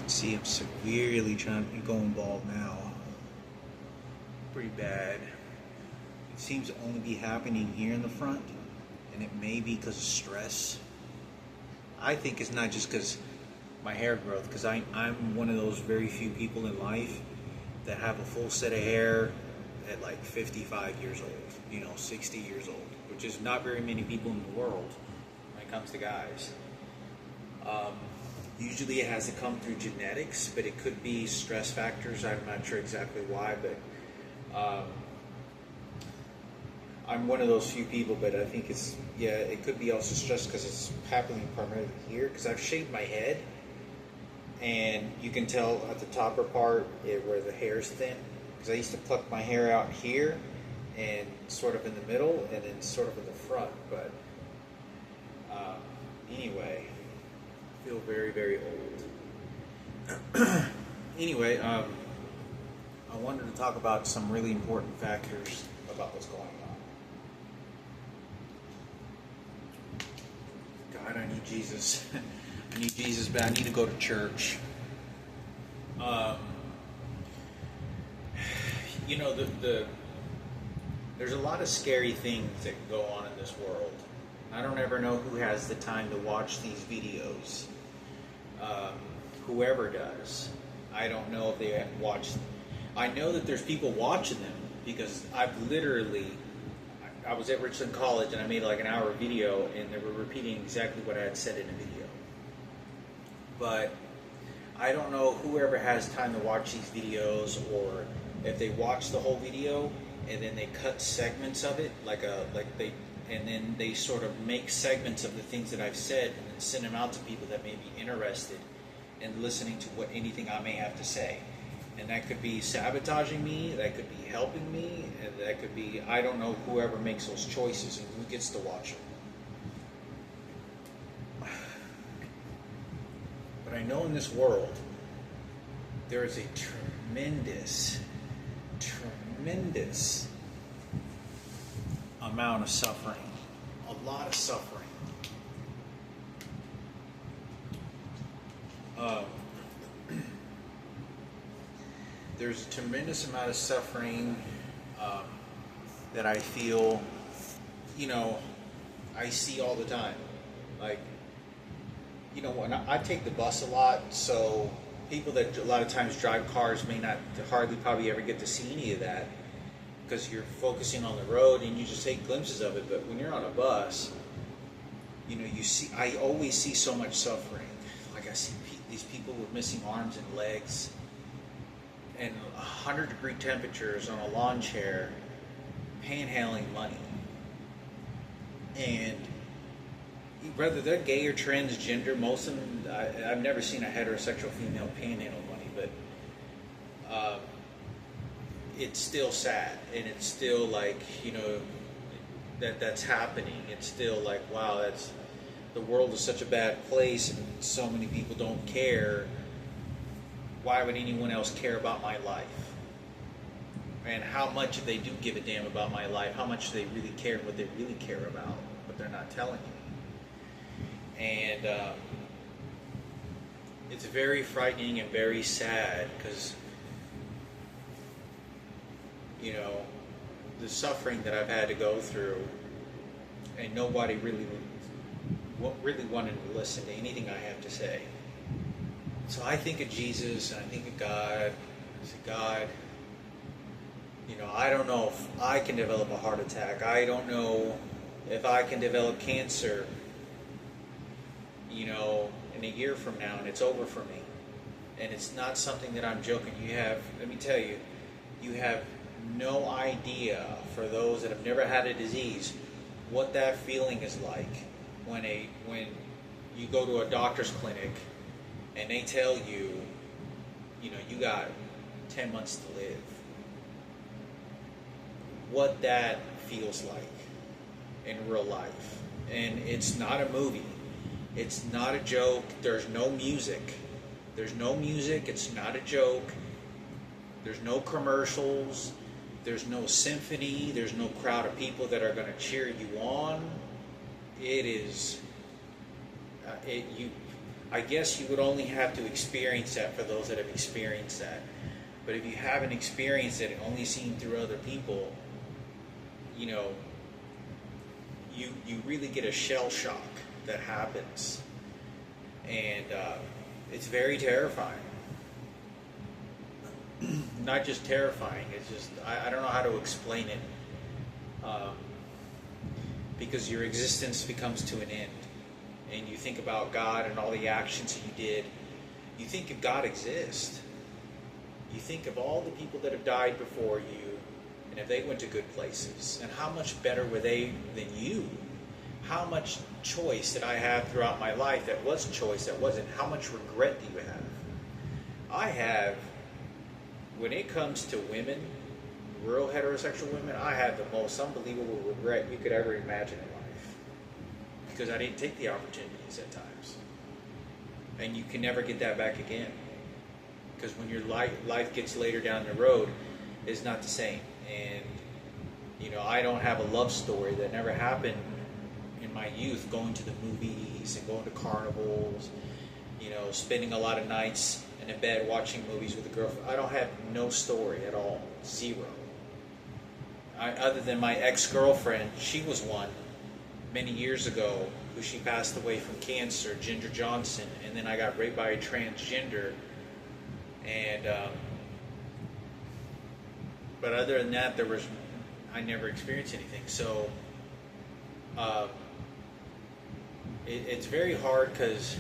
See, I'm severely trying to go bald now. Pretty bad. It seems to only be happening here in the front, and it may be because of stress. I think it's not just because my hair growth, because I'm one of those very few people in life that have a full set of hair at like 55 years old, 60 years old, which is not very many people in the world when it comes to guys. Usually it has to come through genetics, but it could be stress factors. I'm not sure exactly why, but I'm one of those few people, but I think it could be also stress because it's happening primarily here, because I've shaved my head, and you can tell at the topper part where the hair is thin, because I used to pluck my hair out here and sort of in the middle and then sort of in the front, but anyway, I feel very, very old. Anyway, I wanted to talk about some really important factors about what's going on. God, I need Jesus. I need Jesus, but I need to go to church. There's a lot of scary things that go on in this world. I don't ever know who has the time to watch these videos. Whoever does. I don't know if they watch. I know that there's people watching them because I was at Richland College and I made like an hour video and they were repeating exactly what I had said in the video. But I don't know whoever has time to watch these videos, or if they watch the whole video and then they cut segments of it, and then they sort of make segments of the things that I've said and then send them out to people that may be interested in listening to anything I may have to say. And that could be sabotaging me, that could be helping me, and that could be, I don't know, whoever makes those choices and who gets to watch them. But I know in this world, there is a tremendous amount of suffering. A lot of suffering. There's a tremendous amount of suffering that I feel, I see all the time. Like, when I take the bus a lot, so people that a lot of times drive cars may not hardly probably ever get to see any of that because you're focusing on the road and you just take glimpses of it. But when you're on a bus, I always see so much suffering. Like I see these people with missing arms and legs, and 100-degree temperatures on a lawn chair, panhandling money. And whether they're gay or transgender, most of them, I've never seen a heterosexual female panhandle money, but it's still sad, and it's still like, that's happening. It's still like, wow, the world is such a bad place, and so many people don't care. Why would anyone else care about my life? And how much if they do give a damn about my life, how much do they really care what they really care about, but they're not telling you. And it's very frightening and very sad because, the suffering that I've had to go through, and nobody really wanted to listen to anything I have to say. So I think of Jesus, and I think of God. I say, God, I don't know if I can develop a heart attack. I don't know if I can develop cancer, in a year from now, and it's over for me. And it's not something that I'm joking. Let me tell you, you have no idea, for those that have never had a disease, what that feeling is like when you go to a doctor's clinic and they tell you, you got 10 months to live. What that feels like in real life. And it's not a movie. It's not a joke. There's no music. It's not a joke. There's no commercials. There's no symphony. There's no crowd of people that are going to cheer you on. It is, I guess you would only have to experience that for those that have experienced that. But if you haven't experienced it, only seen through other people, you know, you really get a shell shock that happens. And it's very terrifying. Not just terrifying, it's just, I don't know how to explain it. Because your existence becomes to an end. And you think about God and all the actions He did. You think if God exists. You think of all the people that have died before you, and if they went to good places, and how much better were they than you? How much choice did I have throughout my life that was choice, that wasn't? How much regret do you have? I have, when it comes to women, real heterosexual women, I have the most unbelievable regret you could ever imagine in life. Because I didn't take the opportunities at times. And you can never get that back again. Because when your life gets later down the road, it's not the same. And, you know, I don't have a love story that never happened in my youth, going to the movies and going to carnivals, you know, spending a lot of nights in bed watching movies with a girlfriend. I don't have no story at all. Zero. Other than my ex-girlfriend, she was one many years ago, who she passed away from cancer, Ginger Johnson, and then I got raped by a transgender. And but other than that, I never experienced anything. So it's very hard because,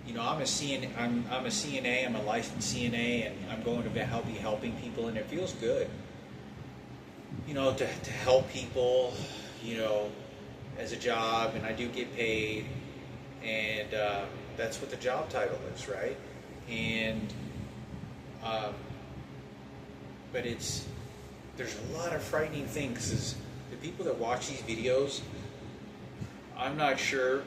you know, I'm a CNA, I'm a licensed CNA, and I'm going to be helping people, and it feels good, you know, to help people, you know, as a job, and I do get paid, and that's what the job title is, right? And but there's a lot of frightening things. Because the people that watch these videos, I'm not sure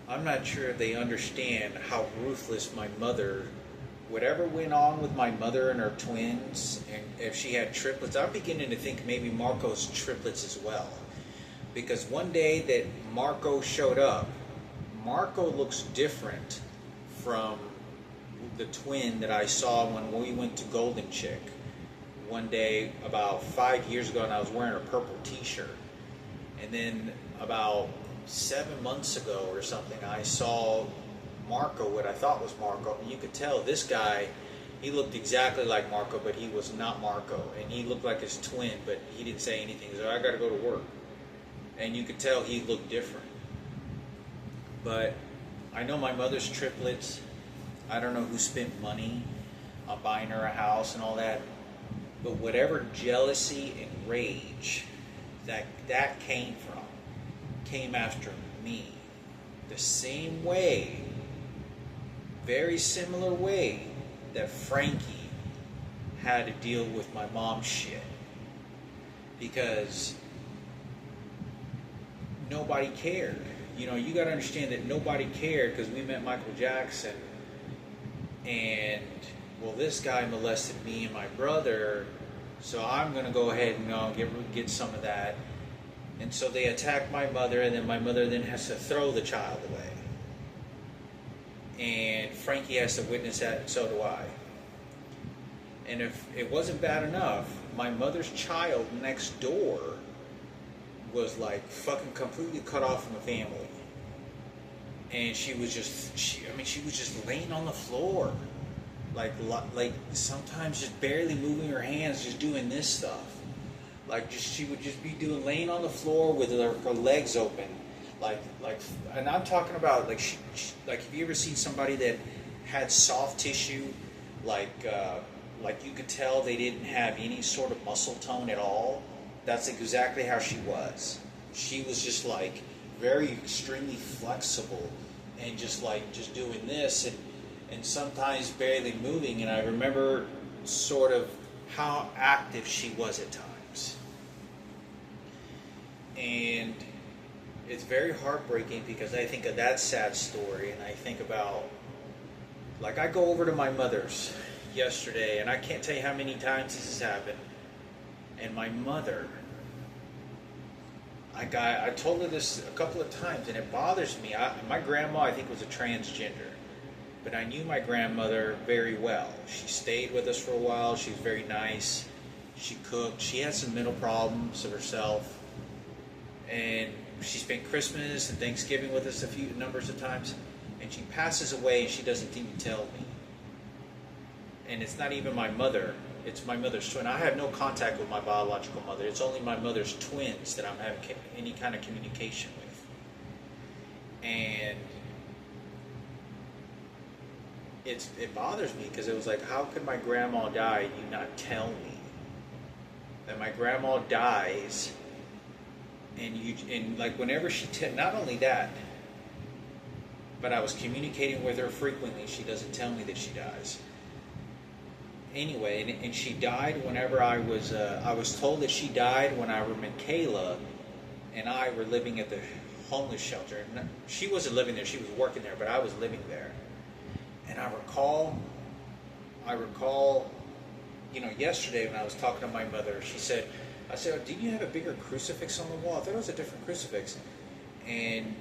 if they understand how ruthless my mother, whatever went on with my mother and her twins, and if she had triplets, I'm beginning to think maybe Marco's triplets as well. Because one day that Marco showed up, Marco looks different from the twin that I saw when we went to Golden Chick one day about 5 years ago, and I was wearing a purple t-shirt. And then about 7 months ago or something, I saw Marco, what I thought was Marco, and you could tell this guy, he looked exactly like Marco, but he was not Marco, and he looked like his twin, but he didn't say anything. He said, I gotta go to work. And you could tell he looked different. But I know my mother's triplets. I don't know who spent money on buying her a house and all that, but whatever jealousy and rage that came from, came after me. The same way, very similar way that Frankie had to deal with my mom's shit. Because nobody cared. You know, you got to understand that nobody cared because we met Michael Jackson, and, well, this guy molested me and my brother, so I'm going to go ahead and get some of that. And so they attack my mother, and then my mother then has to throw the child away. And Frankie has to witness that, and so do I. And if it wasn't bad enough, my mother's child next door was like fucking completely cut off from the family. And she was just laying on the floor. Like sometimes just barely moving her hands, just doing this stuff. She would just be laying on the floor with her legs open. And I'm talking about like have you ever seen somebody that had soft tissue, like you could tell they didn't have any sort of muscle tone at all? That's exactly how she was. She was just like very extremely flexible and just doing this and sometimes barely moving. And I remember sort of how active she was at times. And it's very heartbreaking because I think of that sad story, and I think about, like, I go over to my mother's yesterday, and I can't tell you how many times this has happened. And my mother, I told her this a couple of times, and it bothers me. My grandma, I think, was a transgender, but I knew my grandmother very well. She stayed with us for a while. She was very nice. She cooked. She had some mental problems of herself, and she spent Christmas and Thanksgiving with us a few numbers of times. And she passes away, and she doesn't even tell me. And it's not even my mother. It's my mother's twin. I have no contact with my biological mother. It's only my mother's twins that I'm having any kind of communication with. And it bothers me because it was like, how could my grandma die and you not tell me? That my grandma dies, and like whenever not only that, but I was communicating with her frequently. She doesn't tell me that she dies. Anyway, and she died whenever I was told that she died when Michaela and I were living at the homeless shelter. She wasn't living there, she was working there, but I was living there. And I recall, yesterday when I was talking to my mother, I said, oh, didn't you have a bigger crucifix on the wall? I thought it was a different crucifix. And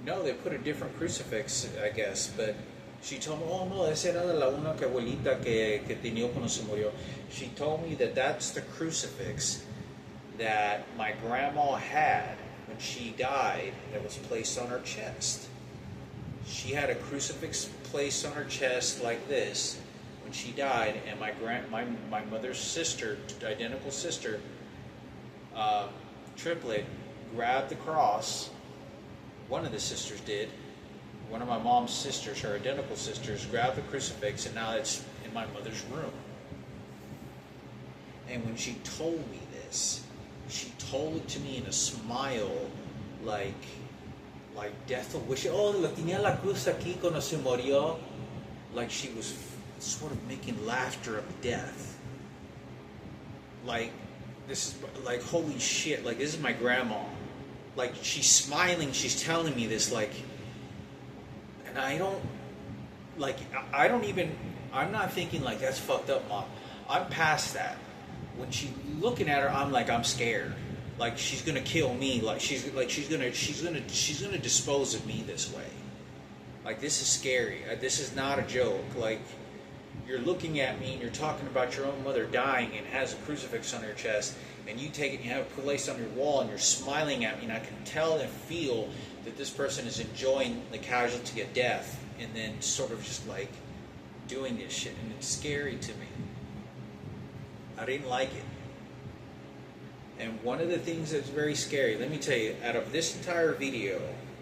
no, they put a different crucifix, I guess, but she told me, oh no, esa era la una que abuelita que tenía cuando se murió. She told me that that's the crucifix that my grandma had when she died that was placed on her chest. She had a crucifix placed on her chest like this when she died, and my mother's sister, identical sister, triplet, grabbed the cross. One of the sisters did. One of my mom's sisters, her identical sisters, grabbed the crucifix, and now it's in my mother's room. And when she told me this, she told it to me in a smile, like death of wish. Oh, la tenía la cruz aquí cuando se murió. Like she was sort of making laughter of death. Like, this is like, holy shit, like this is my grandma. Like she's smiling, she's telling me this, like, and I'm not thinking like that's fucked up, Mom. I'm past that. When she's looking at her, I'm like, I'm scared. Like she's gonna kill me. Like she's gonna dispose of me this way. Like this is scary. This is not a joke. Like you're looking at me and you're talking about your own mother dying and has a crucifix on her chest, and you take it and you have it placed on your wall and you're smiling at me, and I can tell and feel that this person is enjoying the casualty of death and then sort of just like doing this shit, and it's scary to me. I didn't like it. And one of the things that's very scary, let me tell you, out of this entire video,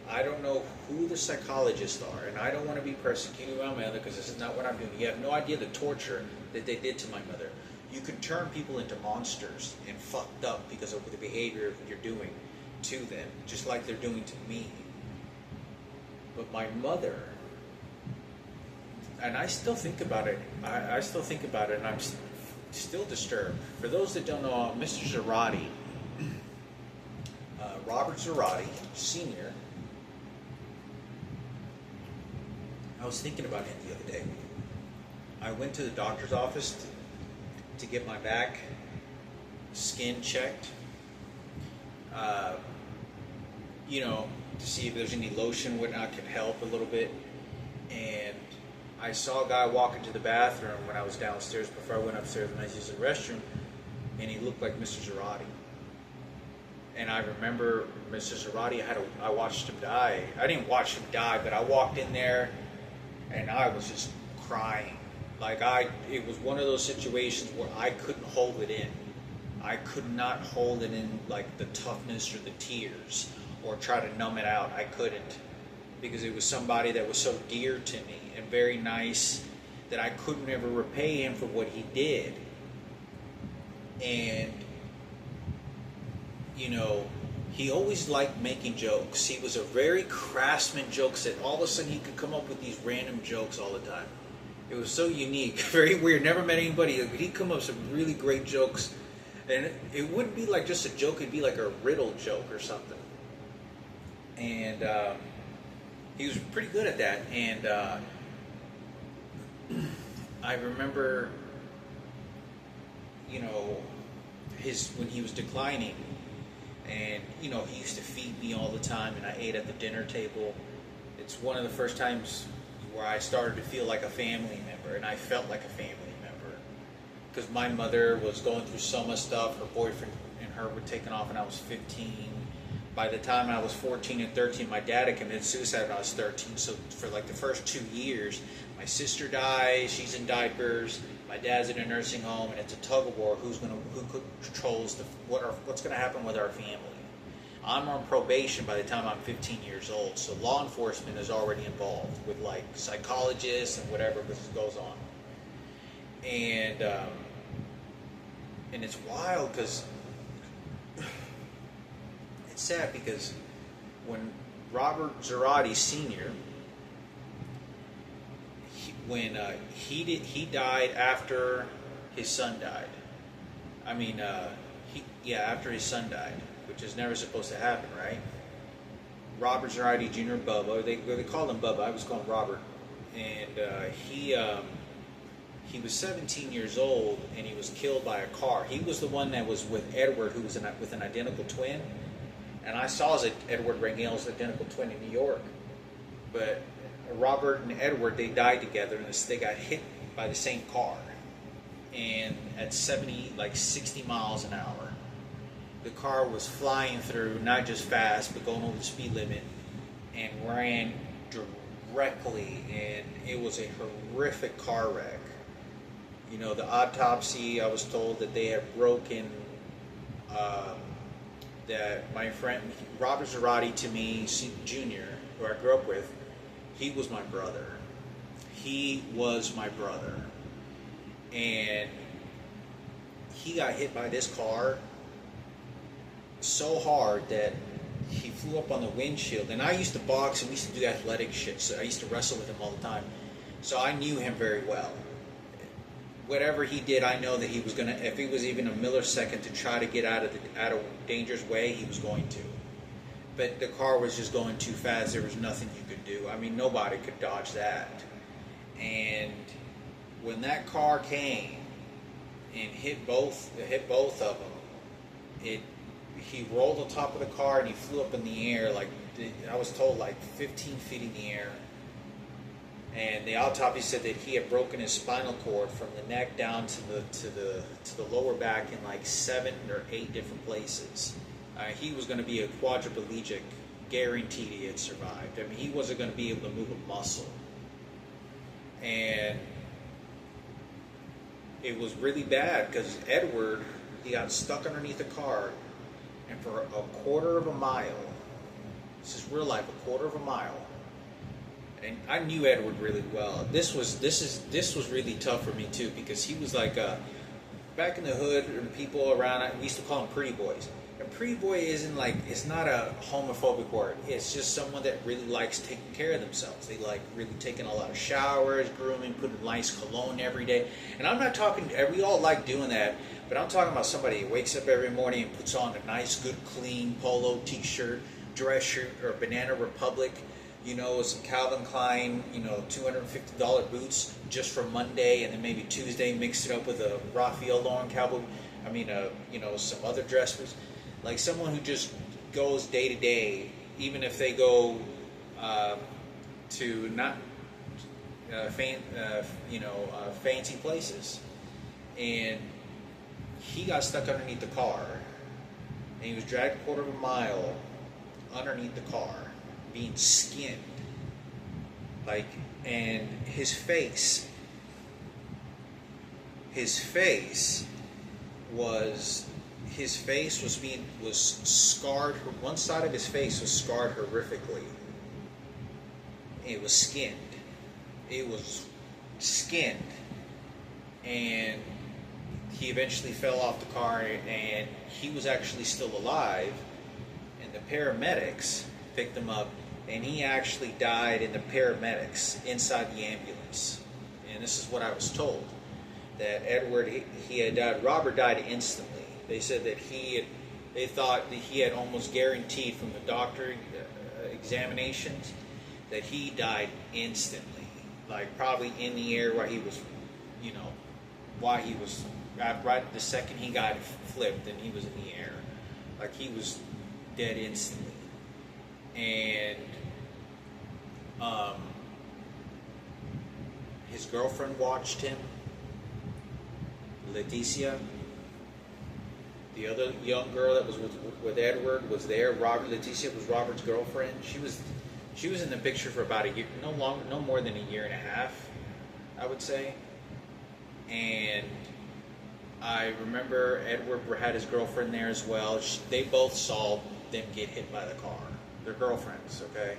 I don't know who the psychologists are, and I don't want to be persecuted by my mother because this is not what I'm doing. You have no idea the torture that they did to my mother. You can turn people into monsters and fucked up because of the behavior you're doing to them, just like they're doing to me. But my mother, and I still think about it, I still think about it, and I'm still disturbed. For those that don't know, Mr. Zarate, Robert Zarate, Sr., I was thinking about him the other day. I went to the doctor's office to get my back skin checked, to see if there's any lotion, whatnot could help a little bit. And I saw a guy walk into the bathroom when I was downstairs before I went upstairs and I used the restroom, and he looked like Mr. Zarate. And I remember Mr. Zarate, I watched him die. I didn't watch him die, but I walked in there and I was just crying. It was one of those situations where I couldn't hold it in. I could not hold it in, like the toughness or the tears, or try to numb it out. I couldn't, because it was somebody that was so dear to me and very nice that I couldn't ever repay him for what he did. And he always liked making jokes. He was a very craftsman jokes that all of a sudden he could come up with these random jokes all the time. It was so unique, very weird. Never met anybody. He'd come up with some really great jokes, and it wouldn't be like just a joke. It'd be like a riddle joke or something. And he was pretty good at that. And I remember, when he was declining, And he used to feed me all the time, and I ate at the dinner table. It's one of the first times where I started to feel like a family member, and I felt like a family member because my mother was going through so much stuff. Her boyfriend and her were taken off when I was 15. By the time I was 14 and 13, my dad had committed suicide when I was 13. So for like the first 2 years, my sister dies, she's in diapers, my dad's in a nursing home, and it's a tug of war who controls what's going to happen with our family. I'm on probation by the time I'm 15 years old, so law enforcement is already involved with like psychologists and whatever goes on. And it's wild because it's sad because when Robert Zarate Sr. He died after his son died. After his son died, which is never supposed to happen, right? Robert Zarate Jr. Bubba, they called him Bubba. I was calling him Robert, and he was 17 years old, and he was killed by a car. He was the one that was with Edward, who was with an identical twin. And I saw Edward Rangel's identical twin in New York. But Robert and Edward, they died together, and they got hit by the same car. And at 60 miles an hour. The car was flying through, not just fast, but going over the speed limit, and ran directly, and it was a horrific car wreck. The autopsy, I was told that they had broken, that my friend, Robert Zarate to me, Jr., who I grew up with, he was my brother. He was my brother. And he got hit by this car so hard that he flew up on the windshield. And I used to box and we used to do athletic shit, so I used to wrestle with him all the time. So I knew him very well. Whatever he did, I know that he was gonna. If he was even a millisecond to try to get out of danger's way, he was going to. But the car was just going too fast. There was nothing you could do. Nobody could dodge that. And when that car came and hit both of them, he rolled on top of the car and he flew up in the air I was told 15 feet in the air. And the autopsy said that he had broken his spinal cord from the neck down to the lower back in 7 or 8 different places. He was going to be a quadriplegic, guaranteed he had survived. He wasn't going to be able to move a muscle. And it was really bad because Edward, he got stuck underneath the car, and for a quarter of a mile, this is real life, a quarter of a mile. And I knew Edward really well. This was really tough for me too, because he was back in the hood, and people around, we used to call him pretty boys. A pretty boy isn't it's not a homophobic word. It's just someone that really likes taking care of themselves. They like really taking a lot of showers, grooming, putting nice cologne every day. And I'm not talking, we all like doing that, but I'm talking about somebody who wakes up every morning and puts on a nice, good, clean polo t-shirt, dress shirt, or Banana Republic, some Calvin Klein, $250 boots just for Monday, and then maybe Tuesday mix it up with a Raphael Lauren cowboy, some other dresses. Like someone who just goes day to day, even if they go to not fancy places. And he got stuck underneath the car, and he was dragged a quarter of a mile underneath the car, being skinned. And his face was scarred. One side of his face was scarred horrifically. It was skinned. And he eventually fell off the car, and he was actually still alive, and the paramedics picked him up, and he actually died in the paramedics inside the ambulance. And this is what I was told, that Edward, he had died. Robert died instantly. They said that they thought that he had almost guaranteed from the doctor examinations that he died instantly, probably in the air while he was, right the second he got flipped and he was in the air. Like he was dead instantly. And his girlfriend watched him. Leticia, the other young girl that was with Edward, was there. Leticia was Robert's girlfriend. She was in the picture for about a year, no more than a year and a half, I would say. And I remember Edward had his girlfriend there as well. They both saw them get hit by the car. They're girlfriends, okay?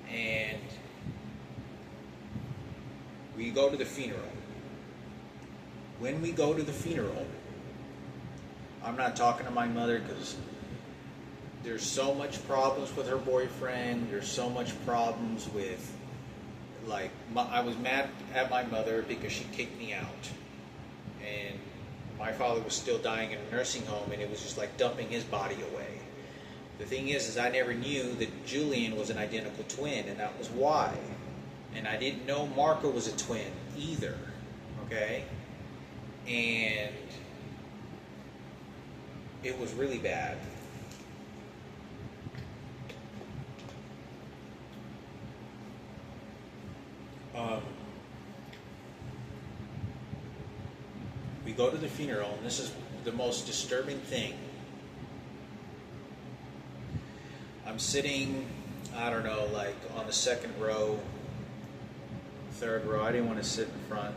And we go to the funeral. When we go to the funeral, I'm not talking to my mother because there's so much problems with her boyfriend. There's so much problems with, like, I was mad at my mother because she kicked me out. And my father was still dying in a nursing home, and it was just like dumping his body away. The thing is I never knew that Julian was an identical twin, and that was why. And I didn't know Marco was a twin either, okay? And it was really bad. We go to the funeral, and this is the most disturbing thing. I'm sitting, I don't know, like on the second row, third row. I didn't want to sit in front.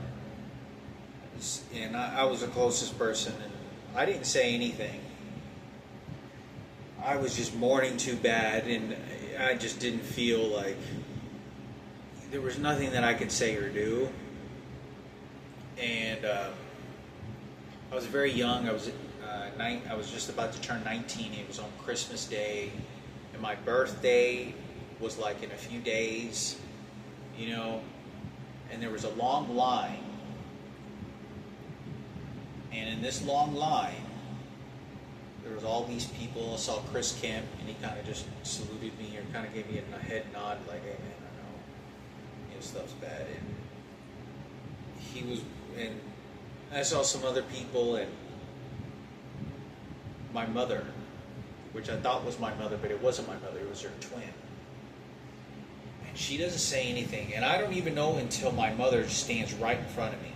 And I was the closest person, and I didn't say anything. I was just mourning too bad, and I just didn't feel like there was nothing that I could say or do. And I was very young. I was just about to turn 19. It was on Christmas Day, and my birthday was like in a few days, you know. And there was a long line. And in this long line, there was all these people. I saw Chris Kemp, and he kind of just saluted me, or kind of gave me a head nod, like, "Hey man, I know, you know, stuff's bad." And he was, and I saw some other people, and my mother, which I thought was my mother, but it wasn't my mother. It was her twin. And she doesn't say anything, and I don't even know until my mother stands right in front of me.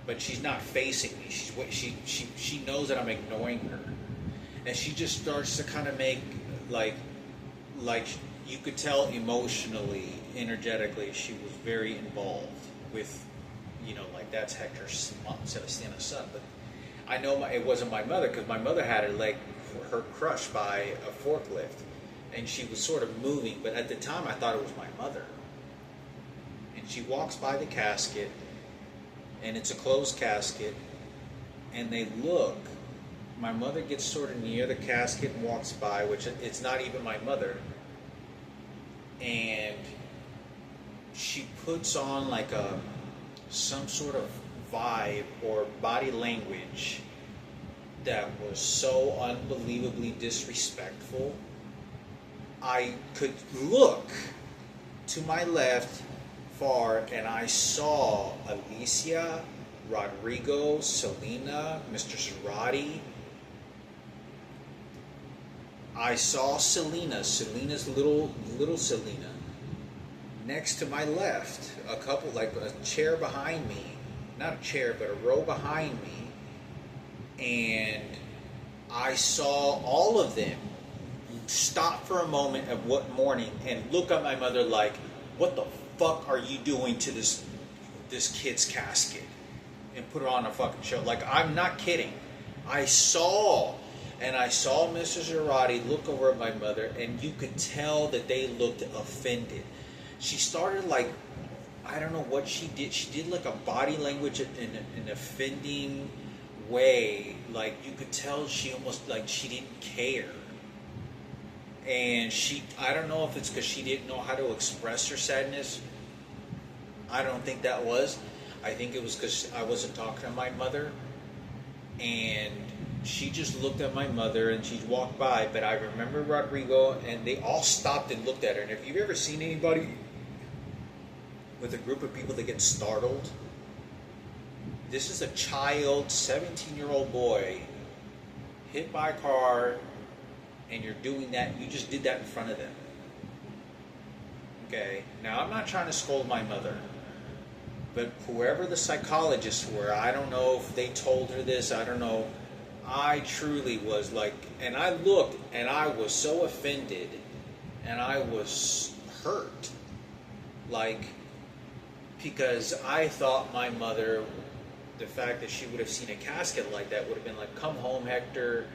But she's not facing me. She knows that I'm ignoring her, and she just starts to kind of make like you could tell emotionally, energetically, she was very involved with, you know, like that's Hector's mom instead of Sienna's son. But I know it wasn't my mother, because my mother had her crushed by a forklift, and she was sort of moving. But at the time, I thought it was my mother. And she walks by the casket. And it's a closed casket, and they look. My mother gets sort of near the casket and walks by, which it's not even my mother. And she puts on like some sort of vibe or body language that was so unbelievably disrespectful. I could look to my left far, and I saw Alicia, Rodrigo, Selena, Mr. Zarate. I saw Selena's little Selena. Next to my left, a couple, like a chair behind me, not a chair, but a row behind me, and I saw all of them stop for a moment at what morning and look at my mother like, "What the fuck are you doing to this kid's casket?" And put her on a fucking show. Like, I'm not kidding. I saw Mr. Zarate look over at my mother, and you could tell that they looked offended. She started like, I don't know what she did. She did like a body language in an offending way. Like, you could tell she almost, like, she didn't care. And I don't know if it's because she didn't know how to express her sadness. I don't think that was. I think it was because I wasn't talking to my mother. And she just looked at my mother, and she walked by. But I remember Rodrigo, and they all stopped and looked at her. And if you've ever seen anybody with a group of people that get startled, this is a child, 17-year-old boy, hit by a car, and you're doing that, you just did that in front of them. Okay? Now, I'm not trying to scold my mother, but whoever the psychologists were, I don't know if they told her this, I don't know. I truly was like, and I looked and I was so offended and I was hurt. Like, because I thought my mother, the fact that she would have seen a casket like that would have been like, come home, Hector,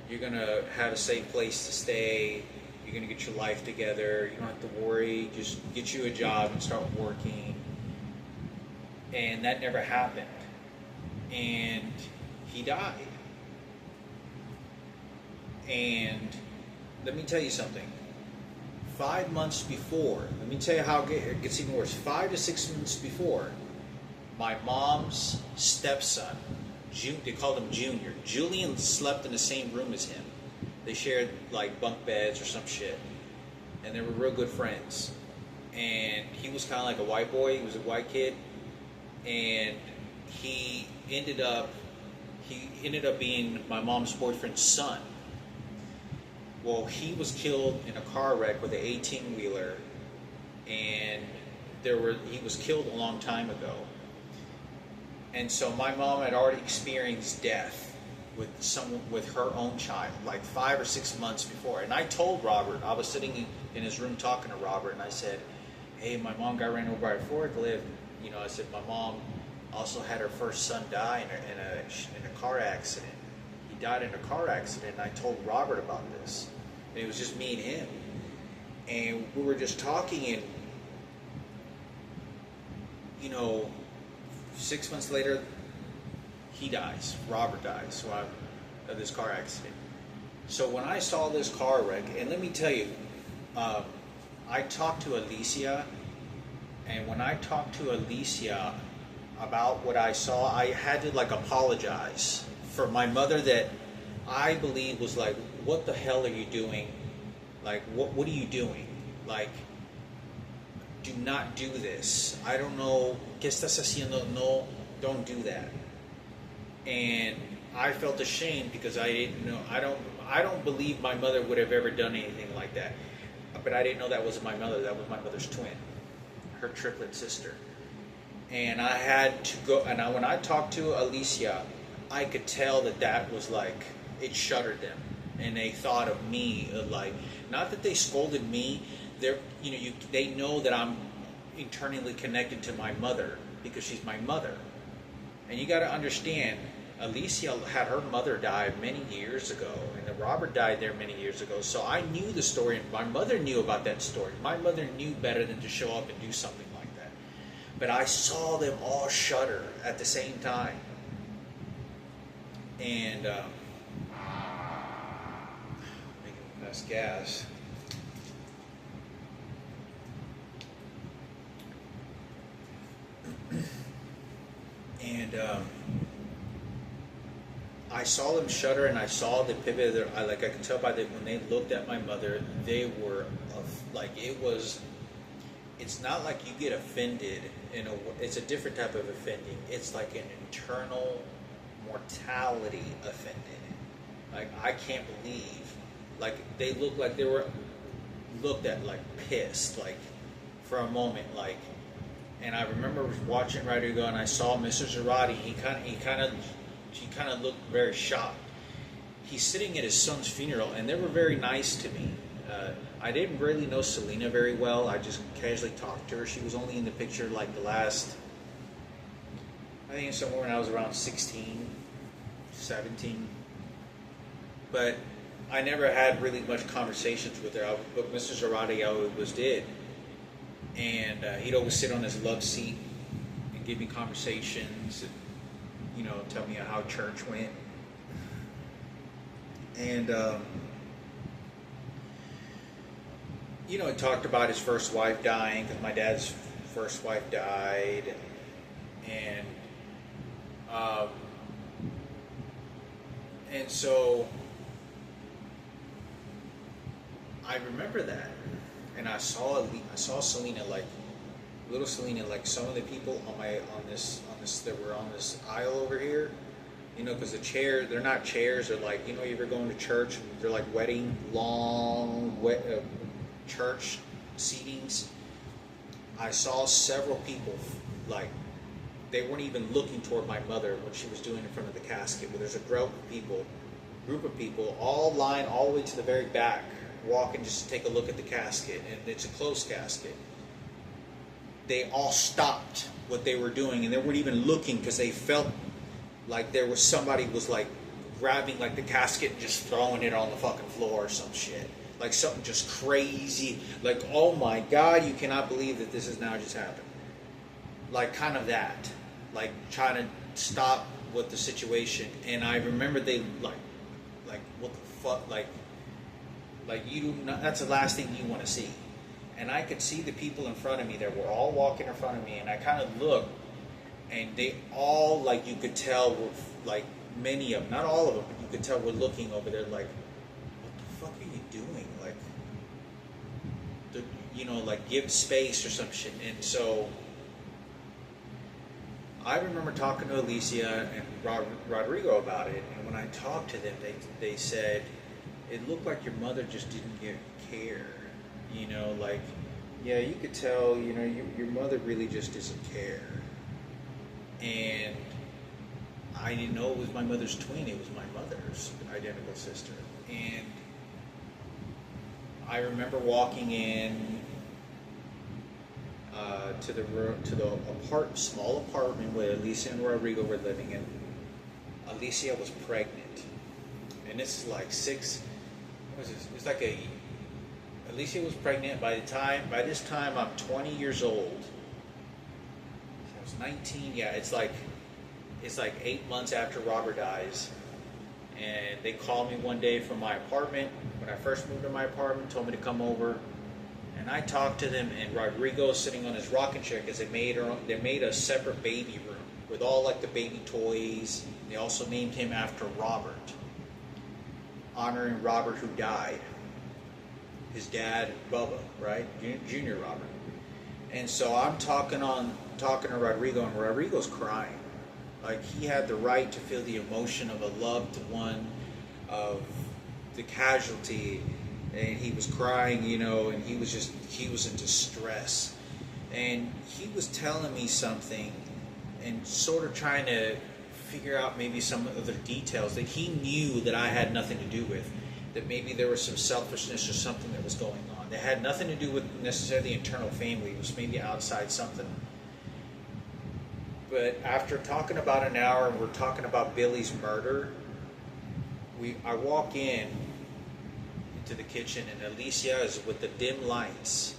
you're going to have a safe place to stay, you're going to get your life together, you don't have to worry, just get you a job and start working. And that never happened. And he died. And let me tell you something. 5 months before, let me tell you how it gets even worse. 5 to 6 months before, my mom's stepson, they called him Junior. Julian slept in the same room as him. They shared like bunk beds or some shit. And they were real good friends. And he was kind of like a white boy. He was a white kid. And he ended up being my mom's boyfriend's son. Well, he was killed in a car wreck with an 18-wheeler, and he was killed a long time ago. And so my mom had already experienced death with her own child, like 5 or 6 months before. And I told Robert, I was sitting in his room talking to Robert, and I said, hey, my mom got ran over by a forklift. You know, I said, my mom also had her first son die in a car accident. He died in a car accident, and I told Robert about this. And it was just me and him. And we were just talking, and, you know, 6 months later, he dies. Robert dies of this car accident. So when I saw this car wreck, and let me tell you, I talked to Alicia, and when I talked to Alicia about what I saw, I had to like apologize for my mother that I believe was like, what the hell are you doing? Like, what are you doing? Like, do not do this. I don't know. ¿Qué estás haciendo? No, don't do that. And I felt ashamed because I didn't know. I don't believe my mother would have ever done anything like that. But I didn't know that wasn't my mother. That was my mother's twin, her triplet sister. And I had to go. And when I talked to Alicia, I could tell that was like, it shuddered them, and they thought of me like, not that they scolded me. They know that I'm internally connected to my mother because she's my mother. And you got to understand, Alicia had her mother die many years ago, and then Robert died there many years ago. So I knew the story, and my mother knew about that story. My mother knew better than to show up and do something like that. But I saw them all shudder at the same time. And making less gas. And I saw them shudder, and I saw the pivot. I could tell by when they looked at my mother, they were like, it was. It's not like you get offended it's a different type of offending. It's like an internal mortality offended. Like, I can't believe. Like, they looked like they were looked at like pissed, like for a moment, like. And I remember watching right ago, and I saw Mr. Zarate. He kind of looked very shocked. He's sitting at his son's funeral, and they were very nice to me. I didn't really know Selena very well. I just casually talked to her. She was only in the picture like the last, I think somewhere when I was around 16, 17. But I never had really much conversations with her. But Mr. Zarate always did. And he'd always sit on his love seat and give me conversations and, tell me how church went. And, he talked about his first wife dying, because my dad's first wife died. And so I remember that. And I saw Selena, like little Selena, like some of the people on this that were on this aisle over here, You know, because they're not chairs. They're like, you know, you ever going to church? They're like long church seatings. I saw several people, like, they weren't even looking toward my mother when she was doing in front of the casket. But there's a group of people, all lined all the way to the very back, walking just to take a look at the casket, and it's a closed casket. They all stopped what they were doing, and they weren't even looking because they felt like there was somebody was like grabbing like the casket and just throwing it on the fucking floor or some shit. Like something just crazy. Like, oh my God, you cannot believe that this has now just happened. Like kind of that. Like trying to stop what the situation. And I remember they like what the fuck, like you do not, that's the last thing you want to see. And I could see the people in front of me that were all walking in front of me, and I kind of looked, and they all, like, you could tell were, like, many of them, not all of them, but you could tell were looking over there like, what the fuck are you doing? Like, you know, like, give space or some shit. And so I remember talking to Alicia and Rodrigo about it, and when I talked to them, they said, it looked like your mother just didn't care. You know, like, yeah, you could tell, you know, your mother really just doesn't care. And I didn't know it was my mother's twin. It was my mother's identical sister. And I remember walking in to the small apartment where Alicia and Rodrigo were living in. Alicia was pregnant, and this is like it's like Alicia was pregnant by this time I'm 20 years old. I was 19. Yeah, it's like 8 months after Robert dies. And they called me one day from my apartment. When I first moved to my apartment, told me to come over. And I talked to them, and Rodrigo's sitting on his rocking chair because they made a separate baby room with all like the baby toys. They also named him after Robert, honoring Robert who died. His dad, Bubba, right? Junior Robert. And so I'm talking to Rodrigo, and Rodrigo's crying. Like, he had the right to feel the emotion of a loved one, of the casualty, and he was crying, you know, and he was in distress. And he was telling me something and sort of trying to figure out maybe some other details that he knew that I had nothing to do with. That maybe there was some selfishness or something that was going on. That had nothing to do with necessarily the internal family. It was maybe outside something. But after talking about an hour, and we're talking about Billy's murder, I walk into the kitchen, and Alicia is with the dim lights.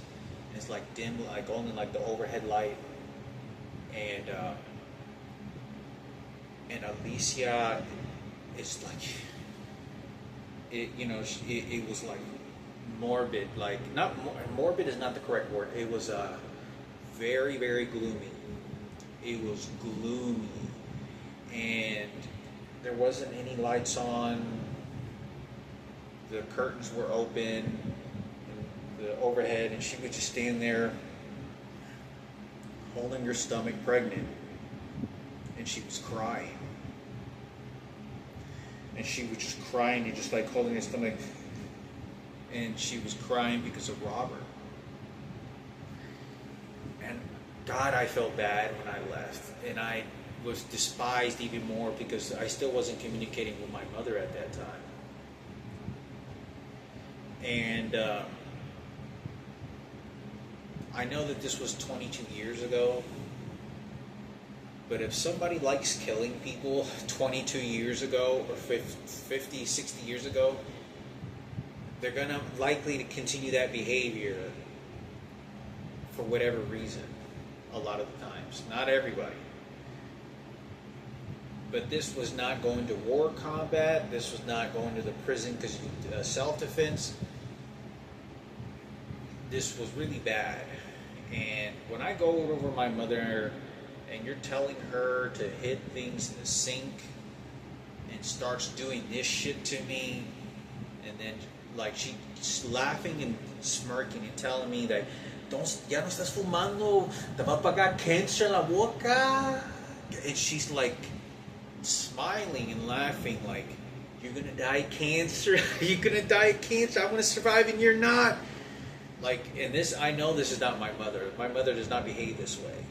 It's like dim, like only like the overhead light. And Alicia is like, it was like morbid, like not morbid is not the correct word. It was very, very gloomy. It was gloomy, and there wasn't any lights on. The curtains were open, the overhead, and she would just stand there holding her stomach, pregnant, and she was crying. And she was just crying and just like holding her stomach. And she was crying because of Robert. And God, I felt bad when I left. And I was despised even more because I still wasn't communicating with my mother at that time. And I know that this was 22 years ago. But if somebody likes killing people 22 years ago or 50, 60 years ago, they're going to likely to continue that behavior for whatever reason, a lot of the times. Not everybody. But this was not going to war combat. This was not going to the prison because self-defense. This was really bad. And when I go over my mother, and you're telling her to hit things in the sink and starts doing this shit to me, and then like she's laughing and smirking and telling me that ya no estás fumando, te va a pagar cancer en la boca, and she's like smiling and laughing like, you're gonna die of cancer. You're gonna die of cancer. I want to survive and you're not. Like, and this, I know this is not my mother. My mother does not behave this way.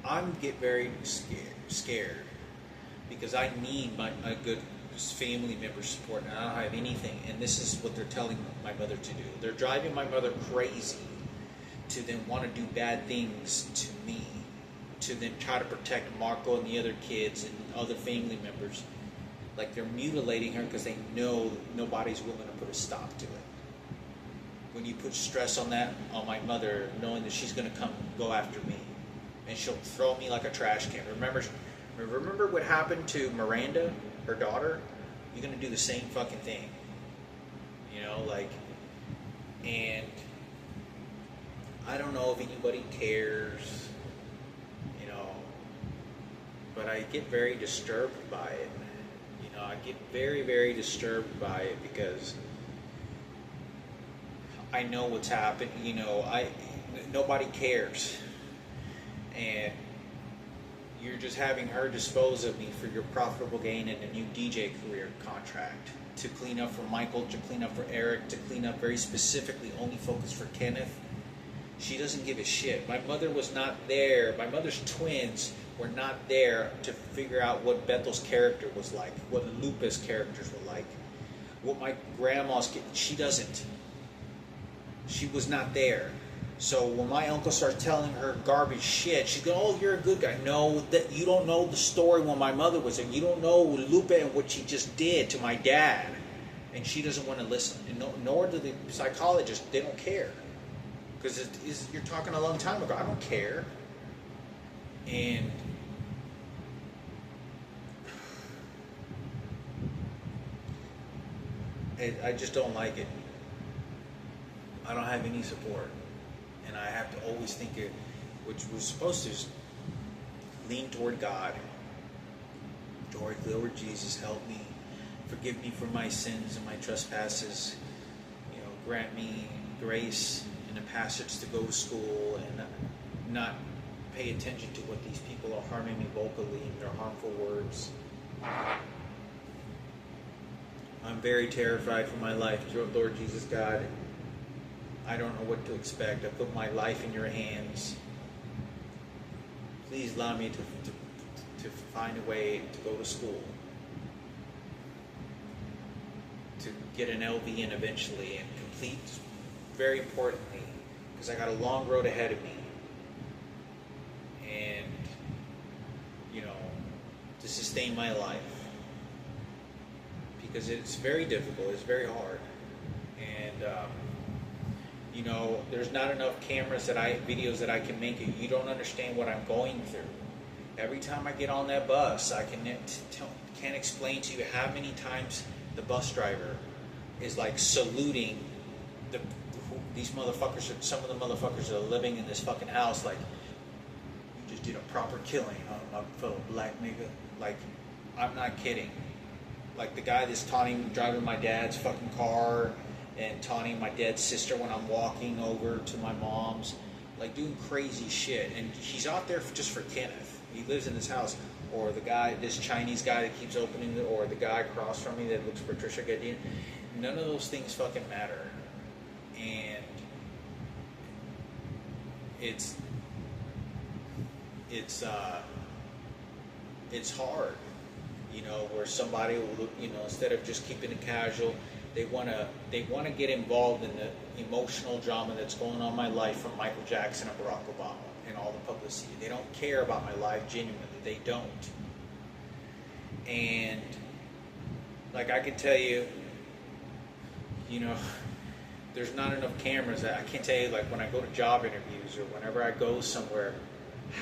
I'm get very scared because I need a good family member support, and I don't have anything. And this is what they're telling my mother to do. They're driving my mother crazy to then want to do bad things to me, to then try to protect Marco and the other kids and other family members. Like, they're mutilating her because they know nobody's willing to put a stop to it. When you put stress on my mother, knowing that she's going to come go after me, and she'll throw me like a trash can. Remember what happened to Miranda, her daughter? You're going to do the same fucking thing. You know, like, and I don't know if anybody cares, you know, but I get very disturbed by it. You know, I get very, very disturbed by it because I know what's happened. You know, nobody cares. And you're just having her dispose of me for your profitable gain in a new DJ career contract, to clean up for Michael, to clean up for Eric, to clean up very specifically, only focused for Kenneth. She doesn't give a shit. My mother was not there. My mother's twins were not there to figure out what Bethel's character was like, what Lupa's characters were like, what my grandma's. She doesn't. She was not there. So when my uncle starts telling her garbage shit, she's going, "Oh, you're a good guy." No, that you don't know the story when my mother was there. You don't know Lupa and what she just did to my dad. And she doesn't want to listen. And nor do the psychologists. They don't care. Because you're talking a long time ago. I don't care. And I just don't like it. I don't have any support. And I have to always think it, which was supposed to lean toward God. Toward Lord Jesus, help me. Forgive me for my sins and my trespasses. You know, grant me grace and a passage to go to school and not pay attention to what these people are harming me vocally in their harmful words. I'm very terrified for my life. Lord Jesus, God, I don't know what to expect. I put my life in your hands. Please allow me to find a way to go to school, to get an LV and eventually, and complete, very importantly, because I got a long road ahead of me. And, you know, to sustain my life. Because it's very difficult, it's very hard. And, you know, there's not enough videos that I can make it. You don't understand what I'm going through. Every time I get on that bus, I can't explain to you how many times the bus driver is like saluting these motherfuckers. Some of the motherfuckers that are living in this fucking house, like, you just did a proper killing, my fellow black nigga. Like, I'm not kidding. Like the guy that's driving my dad's fucking car and taunting my dad's sister when I'm walking over to my mom's, like doing crazy shit. And he's out there just for Kenneth. He lives in this house. Or the guy, this Chinese guy that keeps opening the, or the guy across from me that looks Patricia Gadin. None of those things fucking matter. And it's hard. You know, where somebody will, you know, instead of just keeping it casual, they wanna get involved in the emotional drama that's going on in my life from Michael Jackson and Barack Obama and all the publicity. They don't care about my life genuinely. They don't. And like I can tell you, you know, there's not enough cameras. I can't tell you, like when I go to job interviews or whenever I go somewhere,